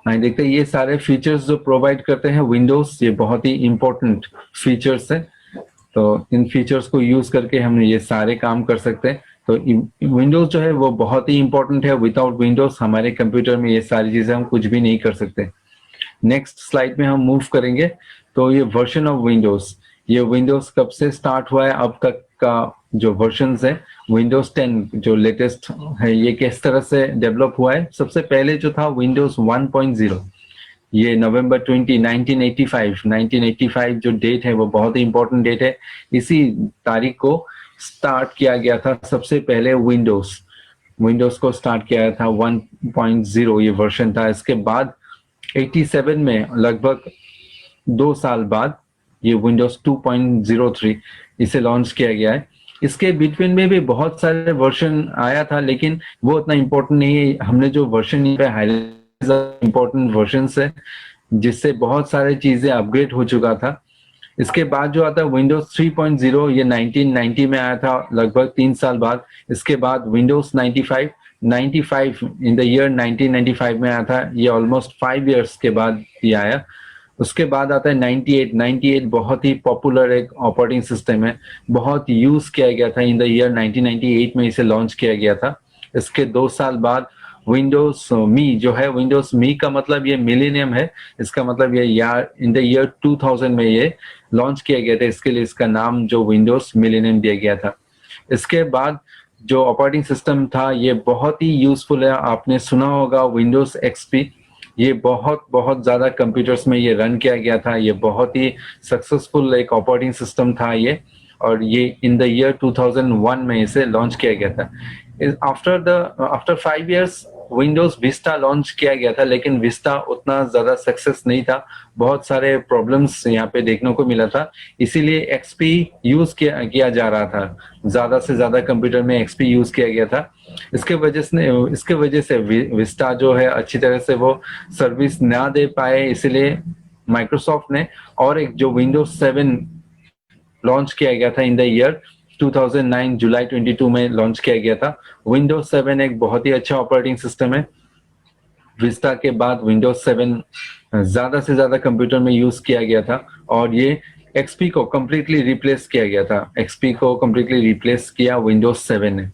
देखते हैं ये सारे फीचर्स जो प्रोवाइड करते हैं विंडोज, ये बहुत ही इंपॉर्टेंट फीचर्स है। तो इन फीचर्स को यूज करके हम ये सारे काम कर सकते हैं। तो विंडोज जो है वो बहुत ही इंपॉर्टेंट है। विदाउट विंडोज हमारे कंप्यूटर में ये सारी चीजें हम कुछ भी नहीं कर सकते। नेक्स्ट स्लाइड में हम मूव करेंगे। तो ये वर्जन ऑफ विंडोज, ये विंडोज कब से स्टार्ट हुआ है, अब तक का जो वर्जन है विंडोज 10 जो लेटेस्ट है ये किस तरह से डेवलप हुआ है। सबसे पहले जो था विंडोज 1.0, ये नवंबर 1985 जो डेट है वो बहुत ही इंपॉर्टेंट डेट है। इसी तारीख को स्टार्ट किया गया था सबसे पहले विंडोज को स्टार्ट किया था 1.0 ये वर्जन था। इसके बाद 87 में लगभग 2 साल बाद ये विंडोज 2.03 इसे लॉन्च किया गया है। इसके बिटवीन में भी बहुत सारे वर्जन आया था लेकिन वो उतना इम्पोर्टेंट नहीं है। हमने जो वर्जन पे हाईलाइट इम्पोर्टेंट वर्जन है जिससे बहुत सारे चीजें अपग्रेड हो चुका था। इसके बाद जो आता है विंडोज 3.0, ये 1990 में आया था लगभग 3 साल बाद। इसके बाद विंडोज 95 इन द ईयर 1995 में आया था, ये ऑलमोस्ट 5 इयर्स के बाद ये आया। उसके बाद आता है 98 बहुत ही पॉपुलर एक ऑपरेटिंग सिस्टम है, बहुत यूज किया गया था। इन द ईयर 1998 में इसे लॉन्च किया गया था। इसके 2 साल बाद विंडोज मी जो है, विंडोज मी का मतलब ये मिलेनियम है, इसका मतलब ये यार इन द ईयर 2000 में ये लॉन्च किया गया था। इसके लिए इसका नाम जो विंडोज मिलेनियम दिया गया था। इसके बाद जो ऑपरेटिंग सिस्टम था ये बहुत ही यूजफुल है। आपने सुना होगा विंडोज एक्सपी, ये बहुत ज्यादा कंप्यूटर्स में ये रन किया गया था। ये बहुत ही सक्सेसफुल एक ऑपरेटिंग सिस्टम था ये, और ये इन द ईयर 2001 में इसे लॉन्च किया गया था। After 5 years Windows Vista launch किया गया था, लेकिन विस्टा उतना ज्यादा सक्सेस नहीं था, बहुत सारे प्रॉब्लम्स यहाँ पे देखने को मिला था। इसीलिए एक्सपी यूज किया जा रहा था, ज्यादा से ज्यादा कंप्यूटर में एक्सपी यूज किया गया था। इसके वजह से विस्टा जो है अच्छी तरह से वो सर्विस ना दे पाए, इसीलिए माइक्रोसॉफ्ट ने और एक जो विंडोज 7 लॉन्च किया गया था इन द ईयर 2009 जुलाई 22 में लॉन्च किया गया था। विंडोज 7 एक बहुत ही अच्छा ऑपरेटिंग सिस्टम है। विस्टा के बाद विंडोज 7 ज्यादा से ज्यादा कंप्यूटर में यूज किया गया था, और ये एक्सपी को कम्प्लीटली रिप्लेस किया गया था। एक्सपी को कम्प्लीटली रिप्लेस किया विंडोज 7 ने।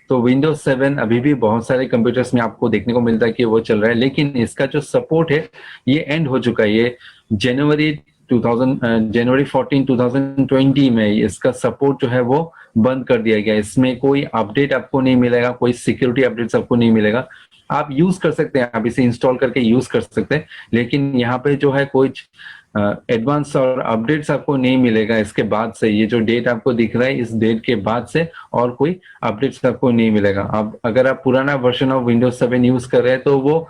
तो विंडोज 7 अभी भी बहुत सारे कंप्यूटर्स में आपको देखने को मिलता है कि वो चल रहा है, लेकिन इसका जो सपोर्ट है ये एंड हो चुका है। ये जनवरी 14 2020 में इसका सपोर्ट जो है वो बंद कर दिया गया। इसमें कोई अपडेट आपको नहीं मिलेगा, कोई सिक्योरिटी अपडेट्स आपको नहीं मिलेगा। आप यूज कर सकते हैं, आप इसे इंस्टॉल करके यूज कर सकते हैं, लेकिन यहाँ पे जो है कुछ एडवांस और अपडेट्स आपको नहीं मिलेगा। इसके बाद से ये जो डेट आपको दिख रहा है, इस डेट के बाद से और कोई अपडेट्स आपको नहीं मिलेगा। अब अगर आप पुराना वर्जन ऑफ विंडोज 7 यूज कर रहे हैं तो वो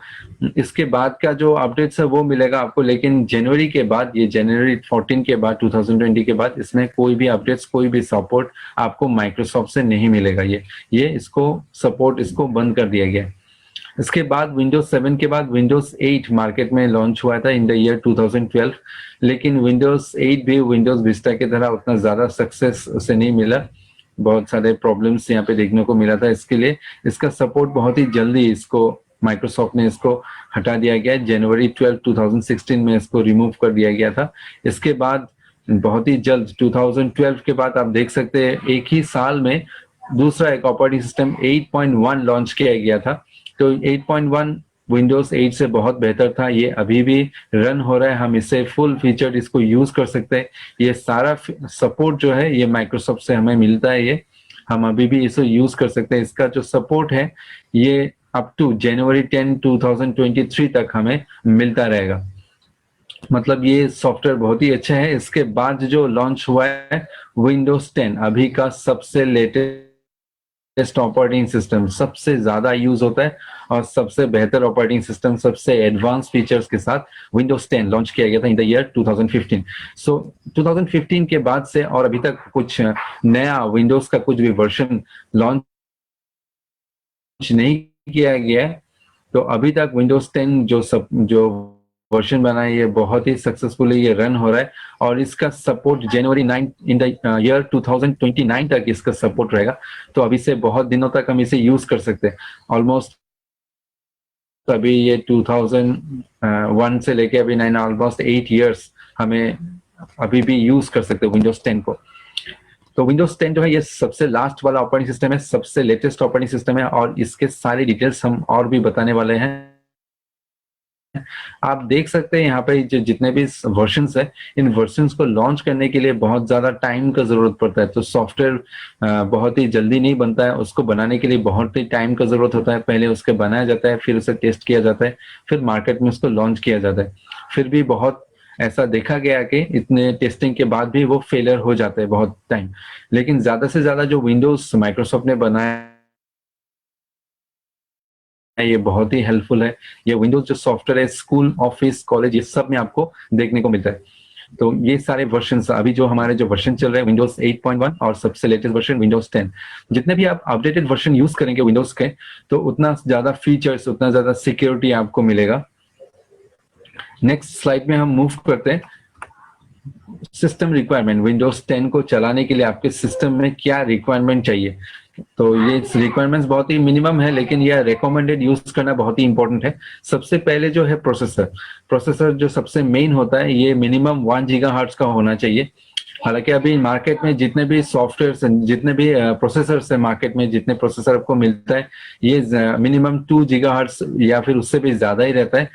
इसके बाद का जो अपडेट्स है वो मिलेगा आपको, लेकिन जनवरी के बाद, ये जनवरी 14 के बाद 2020 के बाद इसमें कोई भी अपडेट्स, कोई भी सपोर्ट आपको माइक्रोसॉफ्ट से नहीं मिलेगा। ये इसको सपोर्ट इसको बंद कर दिया गया। इसके बाद विंडोज 7 के बाद विंडोज 8 मार्केट में लॉन्च हुआ था इन द ईयर 2012, लेकिन विंडोज 8 भी विंडोज विस्टा की तरह उतना ज्यादा सक्सेस से नहीं मिला। बहुत सारे प्रॉब्लम्स यहाँ पे देखने को मिला था। इसके लिए इसका सपोर्ट बहुत ही जल्दी इसको माइक्रोसॉफ्ट ने इसको हटा दिया गया। जनवरी 12 2016 में इसको रिमूव कर दिया गया था। इसके बाद बहुत ही जल्द 2012 के बाद आप देख सकते हैं एक ही साल में दूसरा एक ऑपरेटिंग सिस्टम 8.1 लॉन्च किया गया था। तो 8.1 विंडोज 8 से बहुत बेहतर था। ये अभी भी रन हो रहा है, हम इससे फुल फीचर इसको यूज कर सकते हैं। ये सारा सपोर्ट जो है ये माइक्रोसॉफ्ट से हमें मिलता है, ये हम अभी भी इसे यूज कर सकते हैं। इसका जो सपोर्ट है ये अप टू जनवरी 10 2023 तक हमें मिलता रहेगा। मतलब ये सॉफ्टवेयर बहुत ही अच्छा है। इसके बाद जो लॉन्च हुआ है विंडोज 10, अभी का सबसे लेटेस्ट ऑपरेटिंग सिस्टम, सबसे ज्यादा यूज होता है और सबसे बेहतर ऑपरेटिंग सिस्टम, सबसे एडवांस फीचर्स के साथ विंडोज 10 लॉन्च किया गया था इन द ईयर 2015। सो 2015 के बाद से और अभी तक कुछ नया विंडोज का कुछ भी वर्जन लॉन्च नहीं किया गया है। तो अभी तक विंडोज 10 जो वर्जन बना है ये बहुत ही सक्सेसफुली ये रन हो रहा है, और इसका support January 9 in the year 2029 तक इसका सपोर्ट रहेगा। तो अभी से बहुत दिनों तक हम इसे यूज कर सकते हैं। ऑलमोस्ट अभी ये 2001 से लेके अभी 9 ऑलमोस्ट 8 इयर्स हमें अभी भी यूज कर सकते हो विंडोज 10 को। तो विंडोज 10 जो है ये सबसे लास्ट वाला ऑपरेटिंग सिस्टम है, सबसे लेटेस्ट ऑपरेटिंग सिस्टम है, और इसके सारी डिटेल्स हम और भी बताने वाले हैं। आप देख सकते हैं यहाँ पे जो जितने भी वर्जन्स है, इन वर्जन्स को लॉन्च करने के लिए बहुत ज्यादा टाइम का जरूरत पड़ता है। तो सॉफ्टवेयर बहुत ही जल्दी नहीं बनता है, उसको बनाने के लिए बहुत ही टाइम का जरूरत होता है। पहले उसके बनाया जाता है, फिर उसे टेस्ट किया जाता है, फिर मार्केट में उसको लॉन्च किया जाता है। फिर भी बहुत ऐसा देखा गया कि इतने टेस्टिंग के बाद भी वो फेलियर हो जाते हैं बहुत टाइम। लेकिन ज्यादा से ज्यादा जो विंडोज माइक्रोसॉफ्ट ने बनाया ये बहुत ही हेल्पफुल है। ये विंडोज जो सॉफ्टवेयर है स्कूल, ऑफिस, कॉलेज, ये सब में आपको देखने को मिलता है। तो ये सारे वर्जन अभी जो हमारे जो वर्जन चल रहे हैं विंडोज 8.1 और सबसे लेटेस्ट वर्जन विंडोज 10, जितने भी आप अपडेटेड वर्जन यूज करेंगे विंडोज के, तो उतना ज्यादा फीचर्स, उतना ज्यादा सिक्योरिटी आपको मिलेगा। नेक्स्ट स्लाइड में हम मूव करते हैं। सिस्टम रिक्वायरमेंट, विंडोज 10 को चलाने के लिए आपके सिस्टम में क्या रिक्वायरमेंट चाहिए। तो ये रिक्वायरमेंट्स बहुत ही मिनिमम है, लेकिन यह रिकमेंडेड यूज करना बहुत ही इंपॉर्टेंट है। सबसे पहले जो है प्रोसेसर जो सबसे मेन होता है, ये मिनिमम 1 गीगाहर्ट्ज का होना चाहिए। हालांकि अभी मार्केट में जितने भी सॉफ्टवेयर, जितने भी प्रोसेसर्स है मार्केट में, जितने प्रोसेसर आपको मिलता है, ये मिनिमम 2 गीगाहर्ट्ज या फिर उससे भी ज्यादा ही रहता है।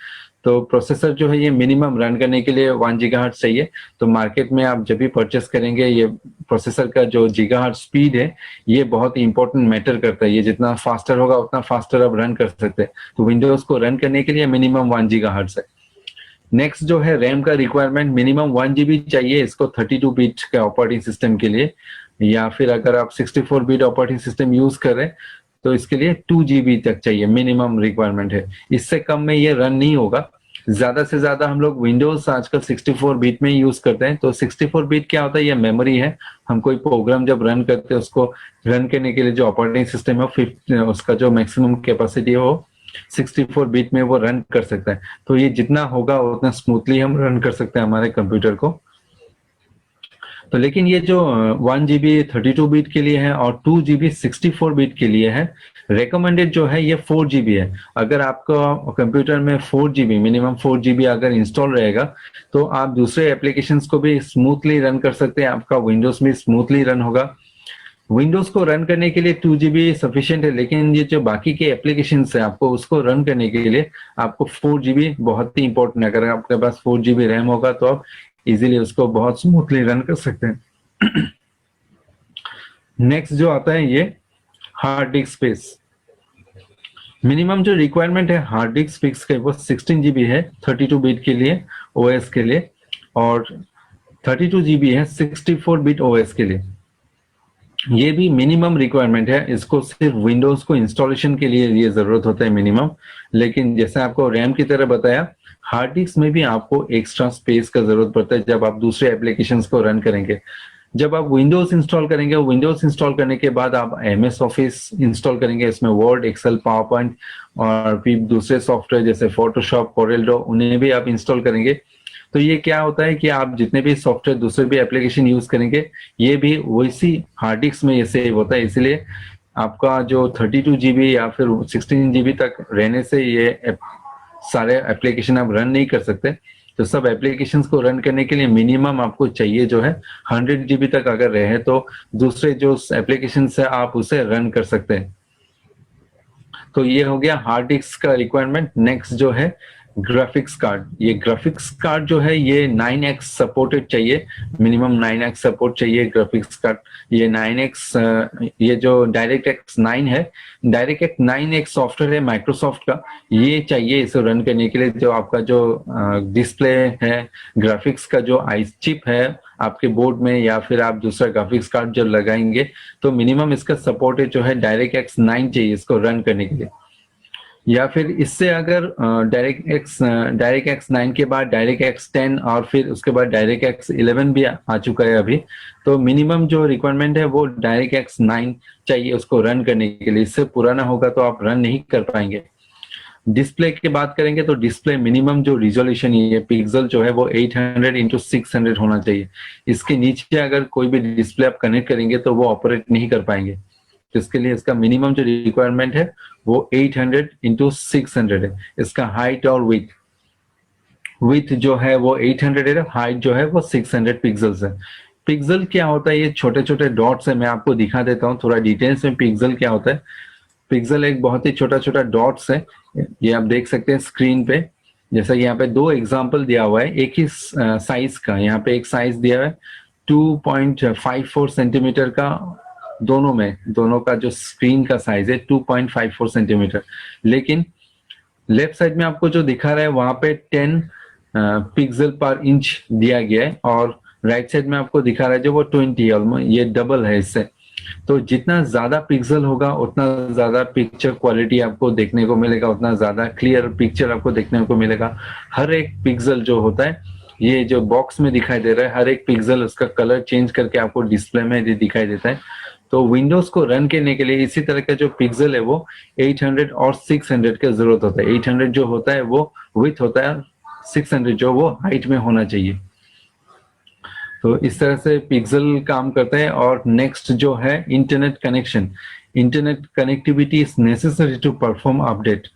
तो प्रोसेसर जो है ये मिनिमम रन करने के लिए 1 गीगाहर्ट्ज चाहिए। तो मार्केट में आप जब भी परचेस करेंगे, ये प्रोसेसर का जो गीगाहर्ट्ज स्पीड है ये बहुत ही इंपॉर्टेंट मैटर करता है। ये जितना फास्टर होगा उतना फास्टर आप रन कर सकते हैं। तो विंडोज को रन करने के लिए मिनिमम 1 गीगाहर्ट्ज है। नेक्स्ट जो है रैम का रिक्वायरमेंट, मिनिमम 1 GB चाहिए इसको 32 बिट के ऑपरेटिंग सिस्टम के लिए, या फिर अगर आप 64 बिट ऑपरेटिंग सिस्टम यूज कर रहे हैं तो इसके लिए 2 GB तक चाहिए, मिनिमम रिक्वायरमेंट है। इससे कम में ये रन नहीं होगा। ज्यादा से ज्यादा हम लोग विंडोज आजकल 64 बिट में यूज करते हैं। तो 64 बिट क्या होता है, ये मेमोरी है। हम कोई प्रोग्राम जब रन करते हैं उसको रन करने के लिए जो ऑपरेटिंग सिस्टम है उसका जो मैक्सिमम कैपेसिटी है वो 64 बिट में वो रन कर सकता है। तो ये जितना होगा उतना स्मूथली हम रन कर सकते हैं हमारे कंप्यूटर को। तो लेकिन ये जो 1 GB 32 बिट के लिए है और 2 GB 64 बिट के लिए है, रेकमेंडेड जो है ये 4 GB है। अगर आपका कंप्यूटर में 4 GB, मिनिमम 4 GB अगर इंस्टॉल रहेगा तो आप दूसरे एप्लीकेशंस को भी स्मूथली रन कर सकते हैं, आपका विंडोज में स्मूथली रन होगा। विंडोज को रन करने के लिए 2 GB सफिशिएंट है, लेकिन ये जो बाकी के एप्लीकेशंस है आपको उसको रन करने के लिए आपको 4 GB बहुत ही इंपॉर्टेंट है। अगर आपके पास 4 GB रैम होगा तो आप इजीली उसको बहुत स्मूथली रन कर सकते हैं। नेक्स्ट जो आता है ये हार्ड डिस्क स्पेस। मिनिमम जो रिक्वायरमेंट है हार्ड डिस्क स्पेस के वो 16 GB है 32 बिट के लिए ओएस के लिए, और 32 GB है 64 बिट ओएस के लिए। ये भी मिनिमम रिक्वायरमेंट है, इसको सिर्फ विंडोज को इंस्टॉलेशन के लिए ये जरूरत होता है मिनिमम। लेकिन जैसे आपको रैम की तरह बताया, हार्ड डिस्क में भी आपको एक्स्ट्रा स्पेस का जरूरत पड़ता है जब आप दूसरे एप्लीकेशंस को रन करेंगे। जब आप विंडोज इंस्टॉल करेंगे, विंडोज इंस्टॉल करने के बाद आप MS ऑफिस इंस्टॉल करेंगे, इसमें वर्ड, एक्सेल, पावर पॉइंट और फिर दूसरे सॉफ्टवेयर जैसे फोटोशॉप, कोरेल, उन्हें भी आप इंस्टॉल करेंगे। तो ये क्या होता है कि आप जितने भी सॉफ्टवेयर दूसरे भी एप्लीकेशन यूज करेंगे ये भी वैसी हार्ड डिस्क में ये सेव होता है। इसलिए आपका जो 32 GB या फिर 16 GB तक रहने से ये सारे एप्लीकेशन आप रन नहीं कर सकते। तो सब एप्लीकेशंस को रन करने के लिए मिनिमम आपको चाहिए जो है 100 GB तक अगर रहे तो दूसरे जो एप्लीकेशन है आप उसे रन कर सकते हैं। तो ये हो गया हार्ड डिस्क का रिक्वायरमेंट। नेक्स्ट जो है ग्राफिक्स कार्ड। ये ग्राफिक्स कार्ड जो है ये 9x सपोर्टेड चाहिए, मिनिमम 9x सपोर्ट चाहिए ग्राफिक्स कार्ड। ये 9x ये जो DirectX 9 है, DirectX 9 एक सॉफ्टवेयर है माइक्रोसॉफ्ट का, ये चाहिए इसे रन करने के लिए। जो आपका जो डिस्प्ले है, ग्राफिक्स का जो आई चिप है आपके बोर्ड में, या फिर आप दूसरा ग्राफिक्स कार्ड जब लगाएंगे तो मिनिमम इसका सपोर्ट है जो है DirectX 9 चाहिए इसको रन करने के लिए। या फिर इससे अगर DirectX 9 के बाद DirectX 10 और फिर उसके बाद DirectX 11 भी आ चुका है अभी, तो मिनिमम जो रिक्वायरमेंट है वो DirectX 9 चाहिए उसको रन करने के लिए। इससे पुराना होगा तो आप रन नहीं कर पाएंगे। डिस्प्ले की बात करेंगे तो डिस्प्ले मिनिमम जो रिजोल्यूशन ये पिक्सल जो है वो 800x600 होना चाहिए। इसके नीचे अगर कोई भी डिस्प्ले आप कनेक्ट करेंगे तो वो ऑपरेट नहीं कर पाएंगे। तो इसके लिए इसका मिनिमम जो रिक्वायरमेंट है वो 800 इंटू 600 है। इसका हाइट और विथ जो है वो 800 है, हाइट जो है वो 600 पिक्सल्स है। पिक्सल क्या होता है, ये छोटे छोटे डॉट्स है, मैं आपको दिखा देता हूँ थोड़ा डिटेल्स में पिक्सल क्या होता है। पिक्सल एक बहुत ही छोटा छोटा डॉट्स है, ये आप देख सकते हैं स्क्रीन पे। जैसा यहाँ पे दो एग्जांपल दिया हुआ है एक ही साइज का, यहाँ पे एक साइज दिया हुआ है 2.54 सेंटीमीटर का, दोनों का जो स्क्रीन का साइज है 2.54 सेंटीमीटर। लेकिन लेफ्ट साइड में आपको जो दिखा रहा है वहां पे 10 पिक्सल पर इंच दिया गया है, और राइट साइड में आपको दिखा रहा है जो वो 20 ऑलमोस्ट, ये डबल है इससे। तो जितना ज्यादा पिक्सल होगा उतना ज्यादा पिक्चर क्वालिटी आपको देखने को मिलेगा, उतना ज्यादा क्लियर पिक्चर आपको देखने को मिलेगा। हर एक पिक्सल जो होता है, ये जो बॉक्स में दिखाई दे रहा है, हर एक पिक्सल उसका कलर चेंज करके आपको डिस्प्ले में दिखाई देता है। तो विंडोज को रन करने के लिए इसी तरह का जो पिक्सल है वो 800 और 600 की जरूरत होता है। 800 जो होता है वो विड्थ होता है, 600 जो वो हाइट में होना चाहिए। तो इस तरह से पिक्सल काम करता है। और नेक्स्ट जो है internet connection, internet connectivity is necessary to perform update.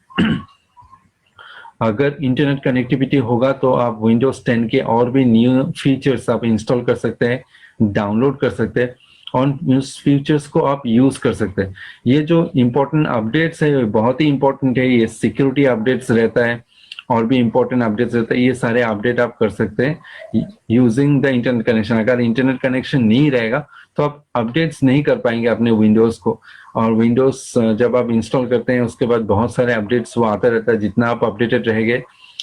अगर इंटरनेट कनेक्टिविटी होगा तो आप विंडोज 10 के और भी न्यू फीचर्स आप इंस्टॉल कर सकते हैं, डाउनलोड कर सकते हैं, और उस फीचर्स को आप यूज कर सकते हैं। ये जो इम्पोर्टेंट अपडेट्स है बहुत ही इम्पोर्टेंट है, ये सिक्योरिटी अपडेट्स रहता है और भी इम्पोर्टेंट अपडेट्स रहता है, ये सारे अपडेट आप कर सकते हैं यूजिंग द इंटरनेट कनेक्शन। अगर इंटरनेट कनेक्शन नहीं रहेगा तो आप अपडेट्स नहीं कर पाएंगे अपने विंडोज को, और विंडोज जब आप इंस्टॉल करते हैं उसके बाद बहुत सारे अपडेट्स वो आता रहता है। जितना आप अपडेटेड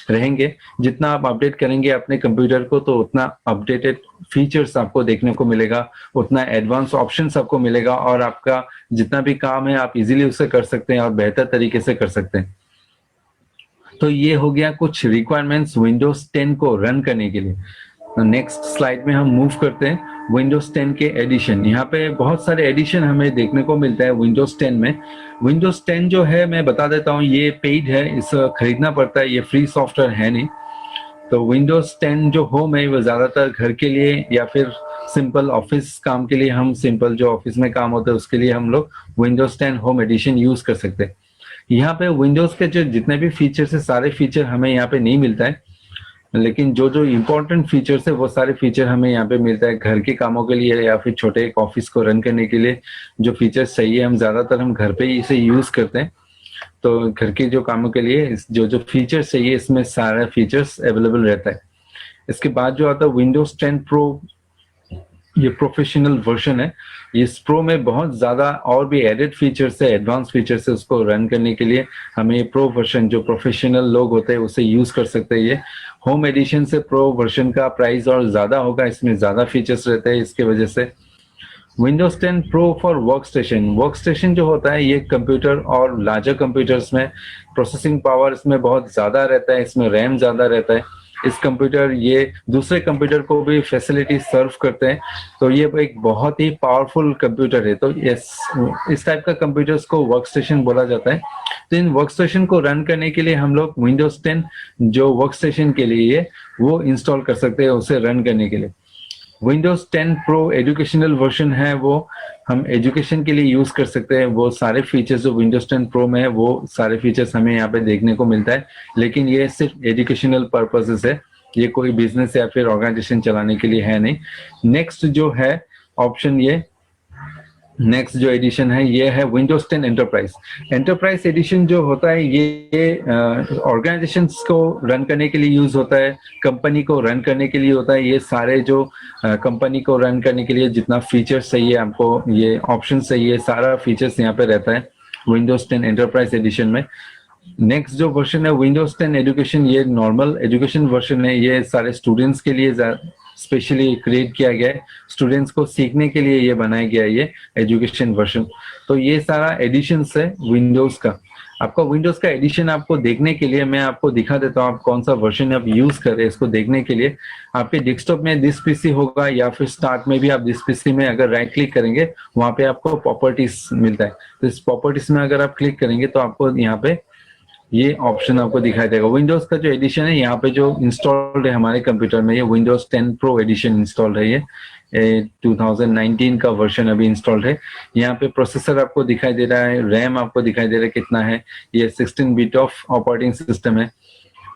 रहेंगे, जितना आप अपडेट करेंगे अपने कंप्यूटर को, तो उतना अपडेटेड फीचर्स आपको देखने को मिलेगा, उतना एडवांस ऑप्शंस आपको मिलेगा, और आपका जितना भी काम है आप इजीली उससे कर सकते हैं और बेहतर तरीके से कर सकते हैं। तो ये हो गया कुछ रिक्वायरमेंट्स विंडोज 10 को रन करने के लिए। नेक्स्ट स्लाइड में हम मूव करते हैं विंडोज 10 के एडिशन। यहाँ पे बहुत सारे एडिशन हमें देखने को मिलता है विंडोज 10 में। विंडोज 10 जो है मैं बता देता हूँ, ये पेड है, इसे खरीदना पड़ता है, ये फ्री सॉफ्टवेयर है नहीं। तो विंडोज 10 जो होम है वो ज्यादातर घर के लिए या फिर सिंपल ऑफिस काम के लिए, हम सिंपल जो ऑफिस में काम होता है उसके लिए हम लोग विंडोज 10 होम एडिशन यूज कर सकते हैं। यहाँ पे विंडोज के जो जितने भी फीचर्स है सारे फीचर हमें यहाँ पे नहीं मिलता है, लेकिन जो जो इम्पोर्टेंट फीचर्स है वो सारे फीचर हमें यहाँ पे मिलता है घर के कामों के लिए या फिर छोटे एक ऑफिस को रन करने के लिए। जो फीचर्स चाहिए हम ज्यादातर हम घर पे ही इसे यूज करते हैं। तो घर के जो कामों के लिए जो जो फीचर्स चाहिए इसमें सारा फीचर्स अवेलेबल रहता है। इसके बाद जो आता है विंडोज 10 प्रो, ये प्रोफेशनल वर्जन है। इस प्रो में बहुत ज्यादा और भी एडेड फीचर्स है, एडवांस फीचर्स है। उसको रन करने के लिए हमें प्रो वर्जन, जो प्रोफेशनल लोग होते हैं उसे यूज कर सकते हैं। ये होम एडिशन से प्रो वर्जन का प्राइस और ज्यादा होगा, इसमें ज्यादा फीचर्स रहते हैं इसके वजह से। Windows 10 pro for work station जो होता है ये कंप्यूटर और लार्जर कंप्यूटर्स में प्रोसेसिंग पावर इसमें बहुत ज्यादा रहता है, इसमें रैम ज्यादा रहता है। इस कंप्यूटर ये दूसरे कंप्यूटर को भी फैसिलिटी सर्व करते हैं, तो ये एक बहुत ही पावरफुल कंप्यूटर है। तो इस टाइप का कंप्यूटर्स को वर्क स्टेशन बोला जाता है। तो इन वर्क स्टेशन को रन करने के लिए हम लोग विंडोज 10 जो वर्क स्टेशन के लिए वो इंस्टॉल कर सकते हैं उसे रन करने के लिए। विंडोज 10 प्रो एजुकेशनल वर्जन है, वो हम एजुकेशन के लिए यूज कर सकते हैं। वो सारे फीचर्स जो विंडोज 10 प्रो में है वो सारे फीचर्स हमें यहाँ पे देखने को मिलता है, लेकिन ये सिर्फ एजुकेशनल पर्पसेस है, ये कोई बिजनेस या फिर ऑर्गेनाइजेशन चलाने के लिए है नहीं। नेक्स्ट जो है ऑप्शन, ये नेक्स्ट जो एडिशन है ये है विंडोज 10 एंटरप्राइज। एंटरप्राइज एडिशन जो होता है ये ऑर्गेनाइजेशंस को रन करने के लिए यूज होता है, कंपनी को रन करने के लिए होता है। ये सारे जो कंपनी को रन करने के लिए जितना फीचर्स चाहिए आपको, ये ऑप्शन चाहिए, सारा फीचर्स यहाँ पे रहता है विंडोज 10 एंटरप्राइज एडिशन में। नेक्स्ट जो वर्जन है विंडोज 10 एजुकेशन, ये नॉर्मल एजुकेशन वर्जन है। ये सारे स्टूडेंट्स के लिए स्पेशली क्रिएट किया गया है, स्टूडेंट्स को सीखने के लिए ये बनाया गया है ये एजुकेशन वर्जन। तो ये सारा एडिशन है विंडोज का। आपका विंडोज का एडिशन आपको देखने के लिए मैं आपको दिखा देता हूँ, आप कौन सा वर्जन आप यूज कर रहे हैं। इसको देखने के लिए आपके डेस्कटॉप में दिस पीसी होगा या फिर स्टार्ट में भी आप दिस पीसी में अगर राइट क्लिक करेंगे वहां पे आपको प्रॉपर्टीज मिलता है। तो इस प्रॉपर्टीज में अगर आप क्लिक करेंगे तो आपको यहाँ पे ये ऑप्शन आपको दिखाई देगा। विंडोज का जो एडिशन है यहाँ पे जो इंस्टॉल्ड है हमारे कंप्यूटर में, ये विंडोज 10 प्रो एडिशन इंस्टॉल्ड है। ये 2019 का वर्जन अभी इंस्टॉल्ड है। यहाँ पे प्रोसेसर आपको दिखाई दे रहा है, रैम आपको दिखाई दे रहा है कितना है, ये 16 बिट ऑफ ऑपरेटिंग सिस्टम है।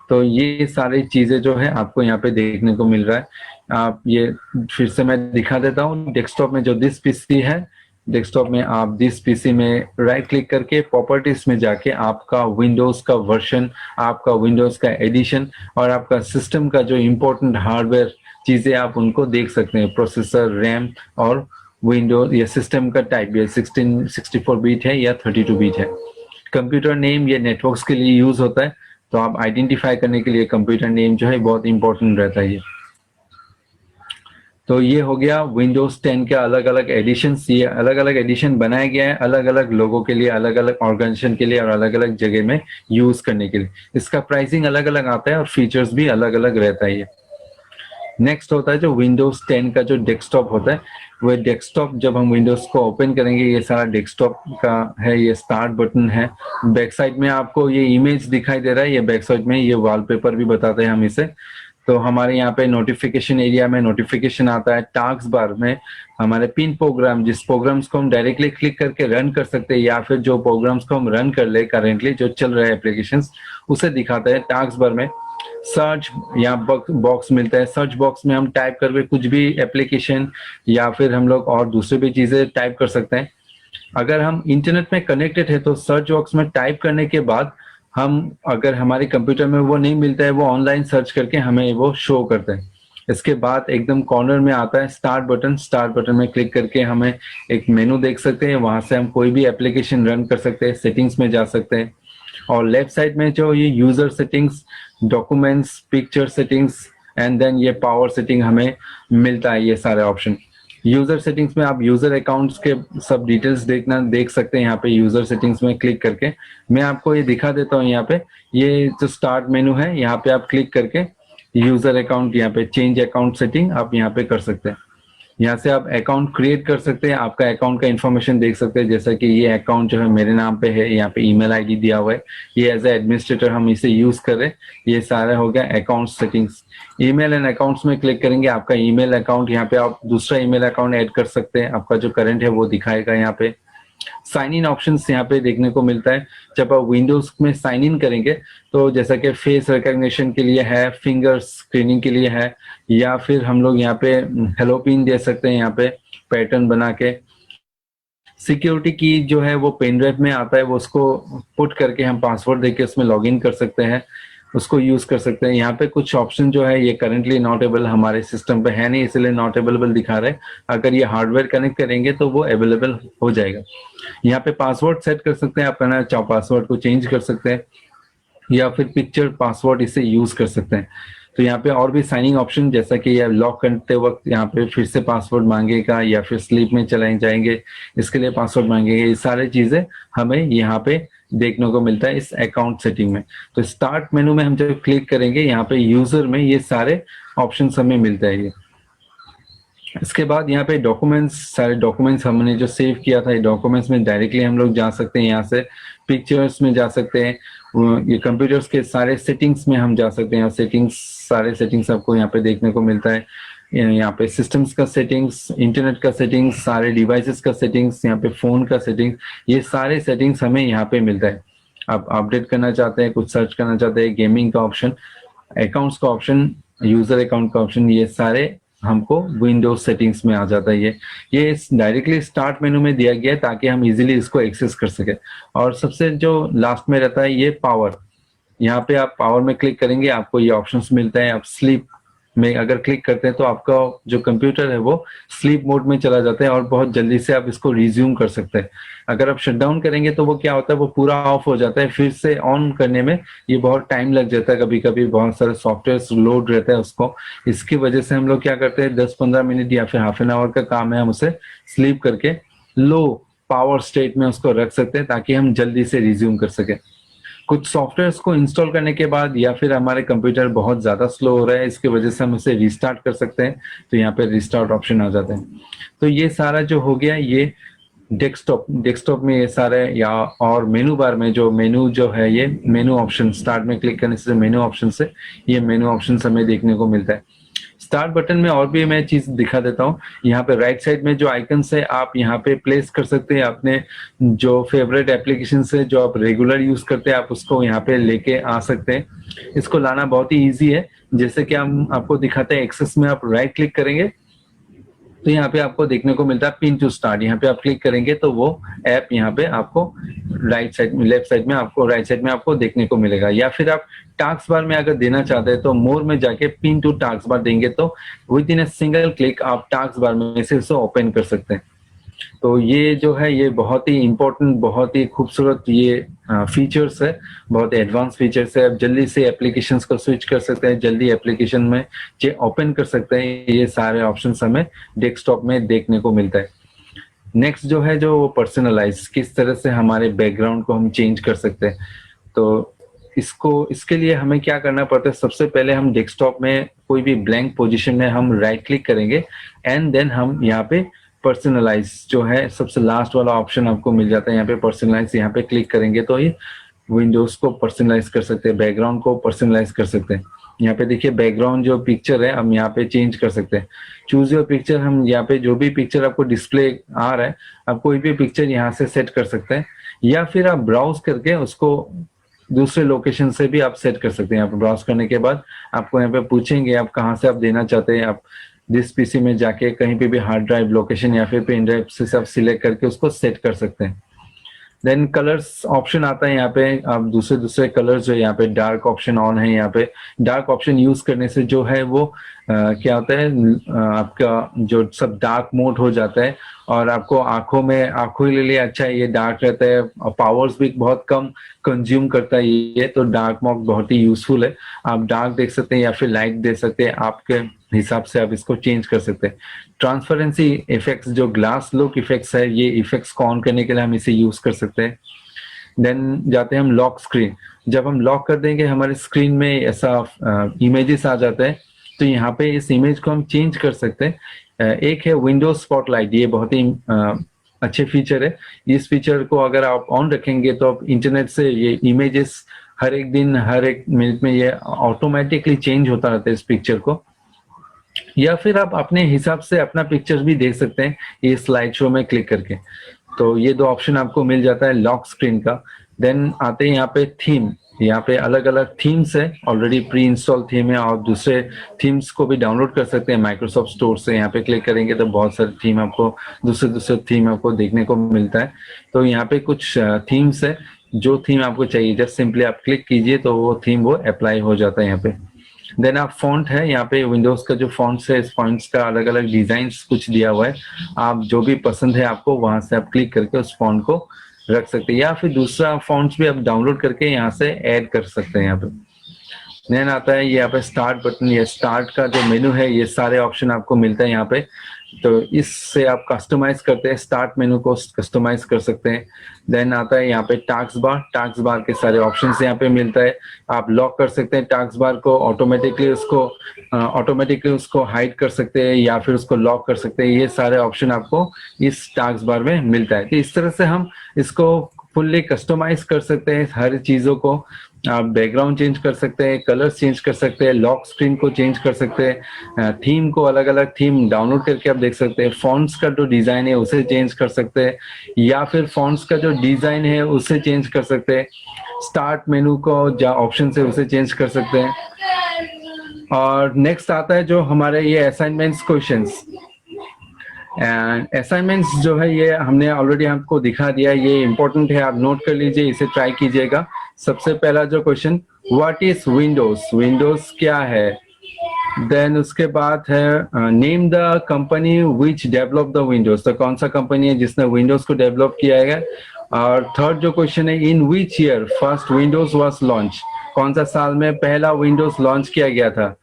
तो ये सारी चीजें जो है आपको यहाँ पे देखने को मिल रहा है। आप ये फिर से मैं दिखा देता हूँ, डेस्कटॉप में जो दिस पीसी है, डेस्कटॉप में आप दिस पीसी में राइट क्लिक करके प्रॉपर्टीज में जाके आपका विंडोज का वर्जन, आपका विंडोज का एडिशन और आपका सिस्टम का जो इम्पोर्टेंट हार्डवेयर चीजें आप उनको देख सकते हैं, प्रोसेसर, रैम और विंडोज या सिस्टम का टाइप, ये 64 बीट है या 32 बीट है। कंप्यूटर नेम ये नेटवर्क्स के लिए यूज होता है, तो आप आइडेंटिफाई करने के लिए कंप्यूटर नेम जो है बहुत इंपॉर्टेंट रहता है ये। तो ये हो गया विंडोज 10 के अलग अलग एडिशंस। ये अलग अलग एडिशन बनाया गया है अलग अलग लोगों के लिए, अलग अलग ऑर्गेनाइजेशन के लिए और अलग अलग जगह में यूज करने के लिए। इसका प्राइसिंग अलग अलग आता है और फीचर्स भी अलग अलग रहता है ये। नेक्स्ट होता है जो विंडोज 10 का जो डेस्कटॉप होता है, वो डेस्कटॉप जब हम विंडोज को ओपन करेंगे, ये सारा डेस्कटॉप का है, ये स्टार्ट बटन है। बैक साइड में आपको ये इमेज दिखाई दे रहा है, ये बैक साइड में ये वॉलपेपर भी बताते हैं हम इसे। तो हमारे यहाँ पे नोटिफिकेशन एरिया में नोटिफिकेशन आता है, टास्क बार में हमारे पिन प्रोग्राम, जिस प्रोग्राम्स को हम डायरेक्टली क्लिक करके रन कर सकते हैं या फिर जो प्रोग्राम्स को हम रन कर ले करेंटली जो चल रहे हैं एप्लीकेशंस, उसे दिखाता है। टास्क बार में सर्च यहाँ बॉक्स मिलता है, सर्च बॉक्स में हम टाइप करके कुछ भी एप्लीकेशन या फिर हम लोग और दूसरे भी चीजें टाइप कर सकते हैं। अगर हम इंटरनेट में कनेक्टेड है तो सर्च बॉक्स में टाइप करने के बाद हम, अगर हमारे कंप्यूटर में वो नहीं मिलता है, वो ऑनलाइन सर्च करके हमें वो शो करता है। इसके बाद एकदम कॉर्नर में आता है स्टार्ट बटन, स्टार्ट बटन में क्लिक करके हमें एक मेनू देख सकते हैं, वहां से हम कोई भी एप्लीकेशन रन कर सकते हैं, सेटिंग्स में जा सकते हैं। और लेफ्ट साइड में जो ये user settings, documents, picture settings and then ये पावर सेटिंग हमें मिलता है, ये सारे ऑप्शन। यूजर सेटिंग्स में आप यूजर अकाउंट्स के सब डिटेल्स देख सकते हैं यहाँ पे यूजर सेटिंग्स में क्लिक करके। मैं आपको ये दिखा देता हूँ, यहाँ पे ये जो स्टार्ट मेनू है, यहाँ पे आप क्लिक करके यूजर अकाउंट, यहाँ पे चेंज अकाउंट सेटिंग आप यहाँ पे कर सकते हैं। यहाँ से आप अकाउंट क्रिएट कर सकते हैं, आपका अकाउंट का इन्फॉर्मेशन देख सकते हैं, जैसा कि ये अकाउंट जो है मेरे नाम पे है, यहाँ पे ईमेल आईडी दिया हुआ है, ये एज ए एडमिनिस्ट्रेटर हम इसे यूज कर रहे हैं। ये सारा हो गया account settings. Email and accounts में क्लिक करेंगे, आपका ईमेल अकाउंट, यहाँ पे आप दूसरा ईमेल अकाउंट ऐड कर सकते हैं, आपका जो करंट है वो दिखाएगा यहाँ पे। साइन इन ऑप्शन यहाँ पे देखने को मिलता है। जब आप विंडोज में साइन इन करेंगे तो जैसा कि फेस रिकॉग्निशन के लिए है, फिंगर स्क्रीनिंग के लिए है, या फिर हम लोग यहाँ पे हेलो पिन दे सकते हैं, यहाँ पे पैटर्न बना के। सिक्योरिटी की जो है वो पेन ड्राइव में आता है, वो उसको पुट करके हम पासवर्ड देके उसमें लॉग इन कर सकते हैं, उसको यूज कर सकते हैं। यहाँ पे कुछ ऑप्शन जो है ये करंटली नॉट एबल हमारे सिस्टम पे है नहीं, इसलिए नॉट अवेलेबल दिखा रहे हैं। अगर ये हार्डवेयर कनेक्ट करेंगे तो वो अवेलेबल हो जाएगा। यहाँ पे पासवर्ड सेट कर सकते हैं, आप करना चाहो पासवर्ड को चेंज कर सकते हैं या फिर पिक्चर पासवर्ड इसे यूज कर सकते हैं। तो यहाँ पे और भी साइनिंग ऑप्शन, जैसा कि यह लॉक करते वक्त यहाँ पे फिर से पासवर्ड मांगेगा या फिर स्लीप में चले जाएंगे इसके लिए पासवर्ड मांगेंगे, ये सारी चीजें हमें यहाँ पे देखने को मिलता है इस अकाउंट सेटिंग में। तो स्टार्ट मेनू में हम जब क्लिक करेंगे यहाँ पे यूजर में ये सारे ऑप्शन हमें मिलता है ये। इसके बाद यहाँ पे डॉक्यूमेंट्स, सारे डॉक्यूमेंट्स हमने जो सेव किया था, ये डॉक्यूमेंट्स में डायरेक्टली हम लोग जा सकते हैं, यहाँ से पिक्चर्स में जा सकते हैं, ये कंप्यूटर्स के सारे सेटिंग्स में हम जा सकते हैं। सेटिंग्स, सारे सेटिंग्स आपको यहाँ पे देखने को मिलता है। यहाँ पे सिस्टम्स का सेटिंग्स, इंटरनेट का सेटिंग्स, सारे डिवाइसेस का सेटिंग्स, यहाँ पे फोन का सेटिंग्स, ये सारे सेटिंग्स हमें यहाँ पे मिलता है। आप अपडेट करना चाहते हैं, कुछ सर्च करना चाहते हैं, गेमिंग का ऑप्शन, अकाउंट्स का ऑप्शन, यूजर अकाउंट का ऑप्शन, ये सारे हमको विंडोज सेटिंग्स में आ जाता है। ये डायरेक्टली स्टार्ट मेनू में दिया गया है ताकि हम इजीली इसको एक्सेस कर सके। और सबसे जो लास्ट में रहता है ये पावर, यहाँ पे आप पावर में क्लिक करेंगे, आपको ये ऑप्शंस मिलता है। आप स्लीप में अगर क्लिक करते हैं तो आपका जो कंप्यूटर है वो स्लीप मोड में चला जाता है और बहुत जल्दी से आप इसको रिज्यूम कर सकते हैं। अगर आप शट डाउन करेंगे तो वो क्या होता है, वो पूरा ऑफ हो जाता है, फिर से ऑन करने में ये बहुत टाइम लग जाता है, कभी कभी बहुत सारे सॉफ्टवेयर लोड रहता है उसको। इसकी वजह से हम लोग क्या करते हैं, 10-15 मिनट या फिर हाफ एन आवर का काम है, हम उसे स्लीप करके लो पावर स्टेट में उसको रख सकते हैं ताकि हम जल्दी से रिज्यूम कर सके। कुछ सॉफ्टवेयर्स को इंस्टॉल करने के बाद या फिर हमारे कंप्यूटर बहुत ज्यादा स्लो हो रहा है, इसकी वजह से हम उसे रिस्टार्ट कर सकते हैं, तो यहाँ पे रिस्टार्ट ऑप्शन आ जाते हैं। तो ये सारा जो हो गया, ये डेस्कटॉप में ये सारे, या और मेनू बार में जो मेनू जो है, ये मेनू ऑप्शन स्टार्ट में क्लिक करने से मेनू ऑप्शन से ये मेनू ऑप्शन हमें देखने को मिलता है। स्टार्ट बटन में और भी मैं चीज दिखा देता हूँ। यहाँ पे राइट साइड में जो आइकन्स है आप यहाँ पे प्लेस कर सकते हैं अपने जो फेवरेट एप्लीकेशन है जो आप रेगुलर यूज करते हैं, आप उसको यहाँ पे लेके आ सकते हैं। इसको लाना बहुत ही ईजी है। जैसे कि हम आपको दिखाते हैं, एक्सेस में आप राइट क्लिक करेंगे तो यहाँ पे आपको देखने को मिलता है पिन टू स्टार्ट। यहाँ पे आप क्लिक करेंगे तो वो ऐप यहाँ पे आपको लेफ्ट साइड में आपको राइट साइड में आपको देखने को मिलेगा। या फिर आप टास्क बार में अगर देना चाहते हैं तो मोर में जाके पिन टू टास्क बार देंगे तो with in a single click आप टास्क बार में से उसे ओपन कर सकते हैं। तो ये जो है ये बहुत ही इंपॉर्टेंट, बहुत ही खूबसूरत ये फीचर्स है, बहुत ही एडवांस फीचर्स है। आप जल्दी से एप्लीकेशंस को स्विच कर सकते हैं, जल्दी एप्लीकेशन में ओपन कर सकते हैं। ये सारे ऑप्शंस हमें डेस्कटॉप में देखने को मिलता है। नेक्स्ट जो है जो पर्सनलाइज, किस तरह से हमारे बैकग्राउंड को हम चेंज कर सकते हैं। तो इसके लिए हमें क्या करना पड़ता है, सबसे पहले हम डेस्कटॉप में कोई भी ब्लैंक पोजीशन में हम राइट क्लिक करेंगे एंड देन हम यहाँ पे पर्सनलाइज जो है सबसे लास्ट वाला ऑप्शन आपको मिल जाता है। यहाँ पे पर्सनलाइज, यहाँ पे क्लिक करेंगे तो ये विंडोज को पर्सनलाइज कर सकते हैं, बैकग्राउंड को पर्सनलाइज कर सकते हैं। यहाँ पे देखिए बैकग्राउंड जो पिक्चर है हम यहाँ पे चेंज कर सकते हैं। चूज योर पिक्चर, हम यहाँ पे जो भी पिक्चर आपको डिस्प्ले आ रहा है आप कोई भी पिक्चर यहाँ से सेट कर सकते हैं, या फिर आप ब्राउज करके उसको दूसरे लोकेशन से भी आप सेट कर सकते हैं। यहाँ पे ब्राउज करने के बाद आपको यहाँ पे पूछेंगे आप कहाँ से आप देना चाहते हैं। आप दिस पीसी में जाके कहीं पे भी हार्ड ड्राइव लोकेशन या फिर पेन ड्राइव से आप सिलेक्ट करके उसको सेट कर सकते हैं। देन कलर्स ऑप्शन आता है। यहाँ पे आप दूसरे कलर्स जो यहाँ पे डार्क ऑप्शन ऑन है। यहाँ पे डार्क ऑप्शन यूज करने से जो है वो क्या होता है, आपका जो सब डार्क मोड हो जाता है और आपको आंखों के लिए अच्छा है, ये डार्क रहता है और पावर्स भी बहुत कम कंज्यूम करता है ये, तो डार्क मोड बहुत ही यूजफुल है। आप डार्क देख सकते हैं या फिर लाइट दे सकते हैं, आपके हिसाब से आप इसको चेंज कर सकते हैं। ट्रांसपेरेंसी इफेक्ट्स जो ग्लास लुक इफेक्ट्स है, ये इफेक्ट्स को ऑन करने के लिए हम इसे यूज कर सकते हैं। देन जाते हैं हम लॉक स्क्रीन। जब हम लॉक कर देंगे हमारे स्क्रीन में ऐसा इमेजेस आ जाता है, तो यहाँ पे इस इमेज को हम चेंज कर सकते हैं। एक है विंडोज स्पॉटलाइट, ये बहुत ही अच्छे फीचर है। इस फीचर को अगर आप ऑन रखेंगे तो आप इंटरनेट से ये इमेजेस हर एक दिन हर एक मिनट में ये ऑटोमेटिकली चेंज होता रहता है इस पिक्चर को। या फिर आप अपने हिसाब से अपना पिक्चर भी देख सकते हैं ये स्लाइड शो में क्लिक करके। तो ये दो ऑप्शन आपको मिल जाता है लॉक स्क्रीन का। देन आते हैं यहाँ पे थीम। यहाँ पे अलग अलग थीम्स है, ऑलरेडी प्री इंस्टॉल थीम है और दूसरे थीम्स को भी डाउनलोड कर सकते हैं माइक्रोसॉफ्ट स्टोर से। यहाँ पे क्लिक करेंगे तो बहुत सारे थीम आपको दूसरे थीम आपको देखने को मिलता है। तो यहाँ पे कुछ थीम्स है, जो थीम आपको चाहिए जस्ट सिंपली आप क्लिक कीजिए तो वो थीम वो अप्लाई हो जाता है यहाँ पे। देन आप फॉन्ट है, यहाँ पे विंडोज का जो फॉन्ट्स है, इस फॉन्ट्स का अलग अलग डिजाइन कुछ दिया हुआ है। आप जो भी पसंद है आपको वहां से आप क्लिक करके उस फॉन्ट को रख सकते हैं, या फिर दूसरा फॉन्ट्स भी आप डाउनलोड करके यहाँ से ऐड कर सकते हैं यहाँ पे। देन आता है यहाँ पे स्टार्ट बटन। ये स्टार्ट का जो मेनू है, ये सारे ऑप्शन आपको मिलता है यहाँ पे। तो इससे आप कस्टमाइज करते हैं, स्टार्ट मेनू को कस्टमाइज कर सकते हैं। देन आता है यहाँ पे टास्क बार के सारे ऑप्शंस यहाँ पे मिलता है। आप लॉक कर सकते हैं टास्क बार को, ऑटोमेटिकली उसको हाइड कर सकते हैं या फिर उसको लॉक कर सकते हैं। ये सारे ऑप्शन आपको इस टास्क बार में मिलता है। तो इस तरह से हम इसको फुल्ली कस्टमाइज कर सकते हैं हर चीजों को। आप बैकग्राउंड चेंज कर सकते हैं, कलर्स चेंज कर सकते हैं, लॉक स्क्रीन को चेंज कर सकते हैं, थीम को अलग अलग थीम डाउनलोड करके आप देख सकते हैं, फॉन्ट्स का जो डिजाइन है उसे चेंज कर सकते हैं या फिर फॉन्ट्स का जो डिजाइन है उसे चेंज कर सकते हैं। स्टार्ट मेनू को जो ऑप्शन है उसे चेंज कर सकते हैं। और नेक्स्ट आता है जो हमारे ये असाइनमेंट्स क्वेश्चंस एंड असाइनमेंट्स जो है ये हमने ऑलरेडी आपको दिखा दिया है। ये इंपॉर्टेंट है, आप नोट कर लीजिए, इसे ट्राई कीजिएगा। सबसे पहला जो question, what is Windows, Windows क्या है। देन उसके बाद है name the company which develop the Windows, तो कौन सा कंपनी है जिसने विंडोज को डेवलप किया है। और थर्ड जो क्वेश्चन है, in which year first Windows was launch, कौन सा साल में पहला विंडोज लॉन्च किया गया था।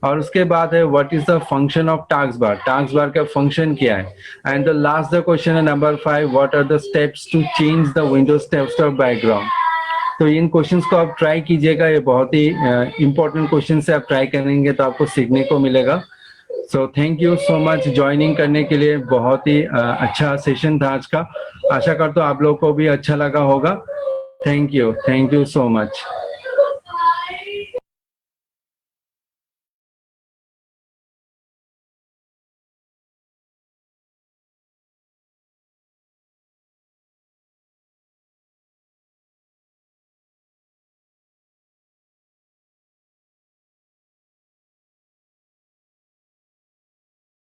और उसके बाद है what is the function of task bar का फंक्शन क्या है। And the last the question है नंबर 5, what are the steps to change the Windows desktop background. तो इन क्वेश्चंस को आप ट्राई कीजिएगा, ये बहुत ही इंपॉर्टेंट क्वेश्चन है। आप ट्राई करेंगे तो आपको सीखने को मिलेगा। So thank you so much joining करने के लिए। बहुत ही अच्छा सेशन था आज का। आशा करता हूँ आप लोगों को भी अच्छा लगा होगा। Thank you so much.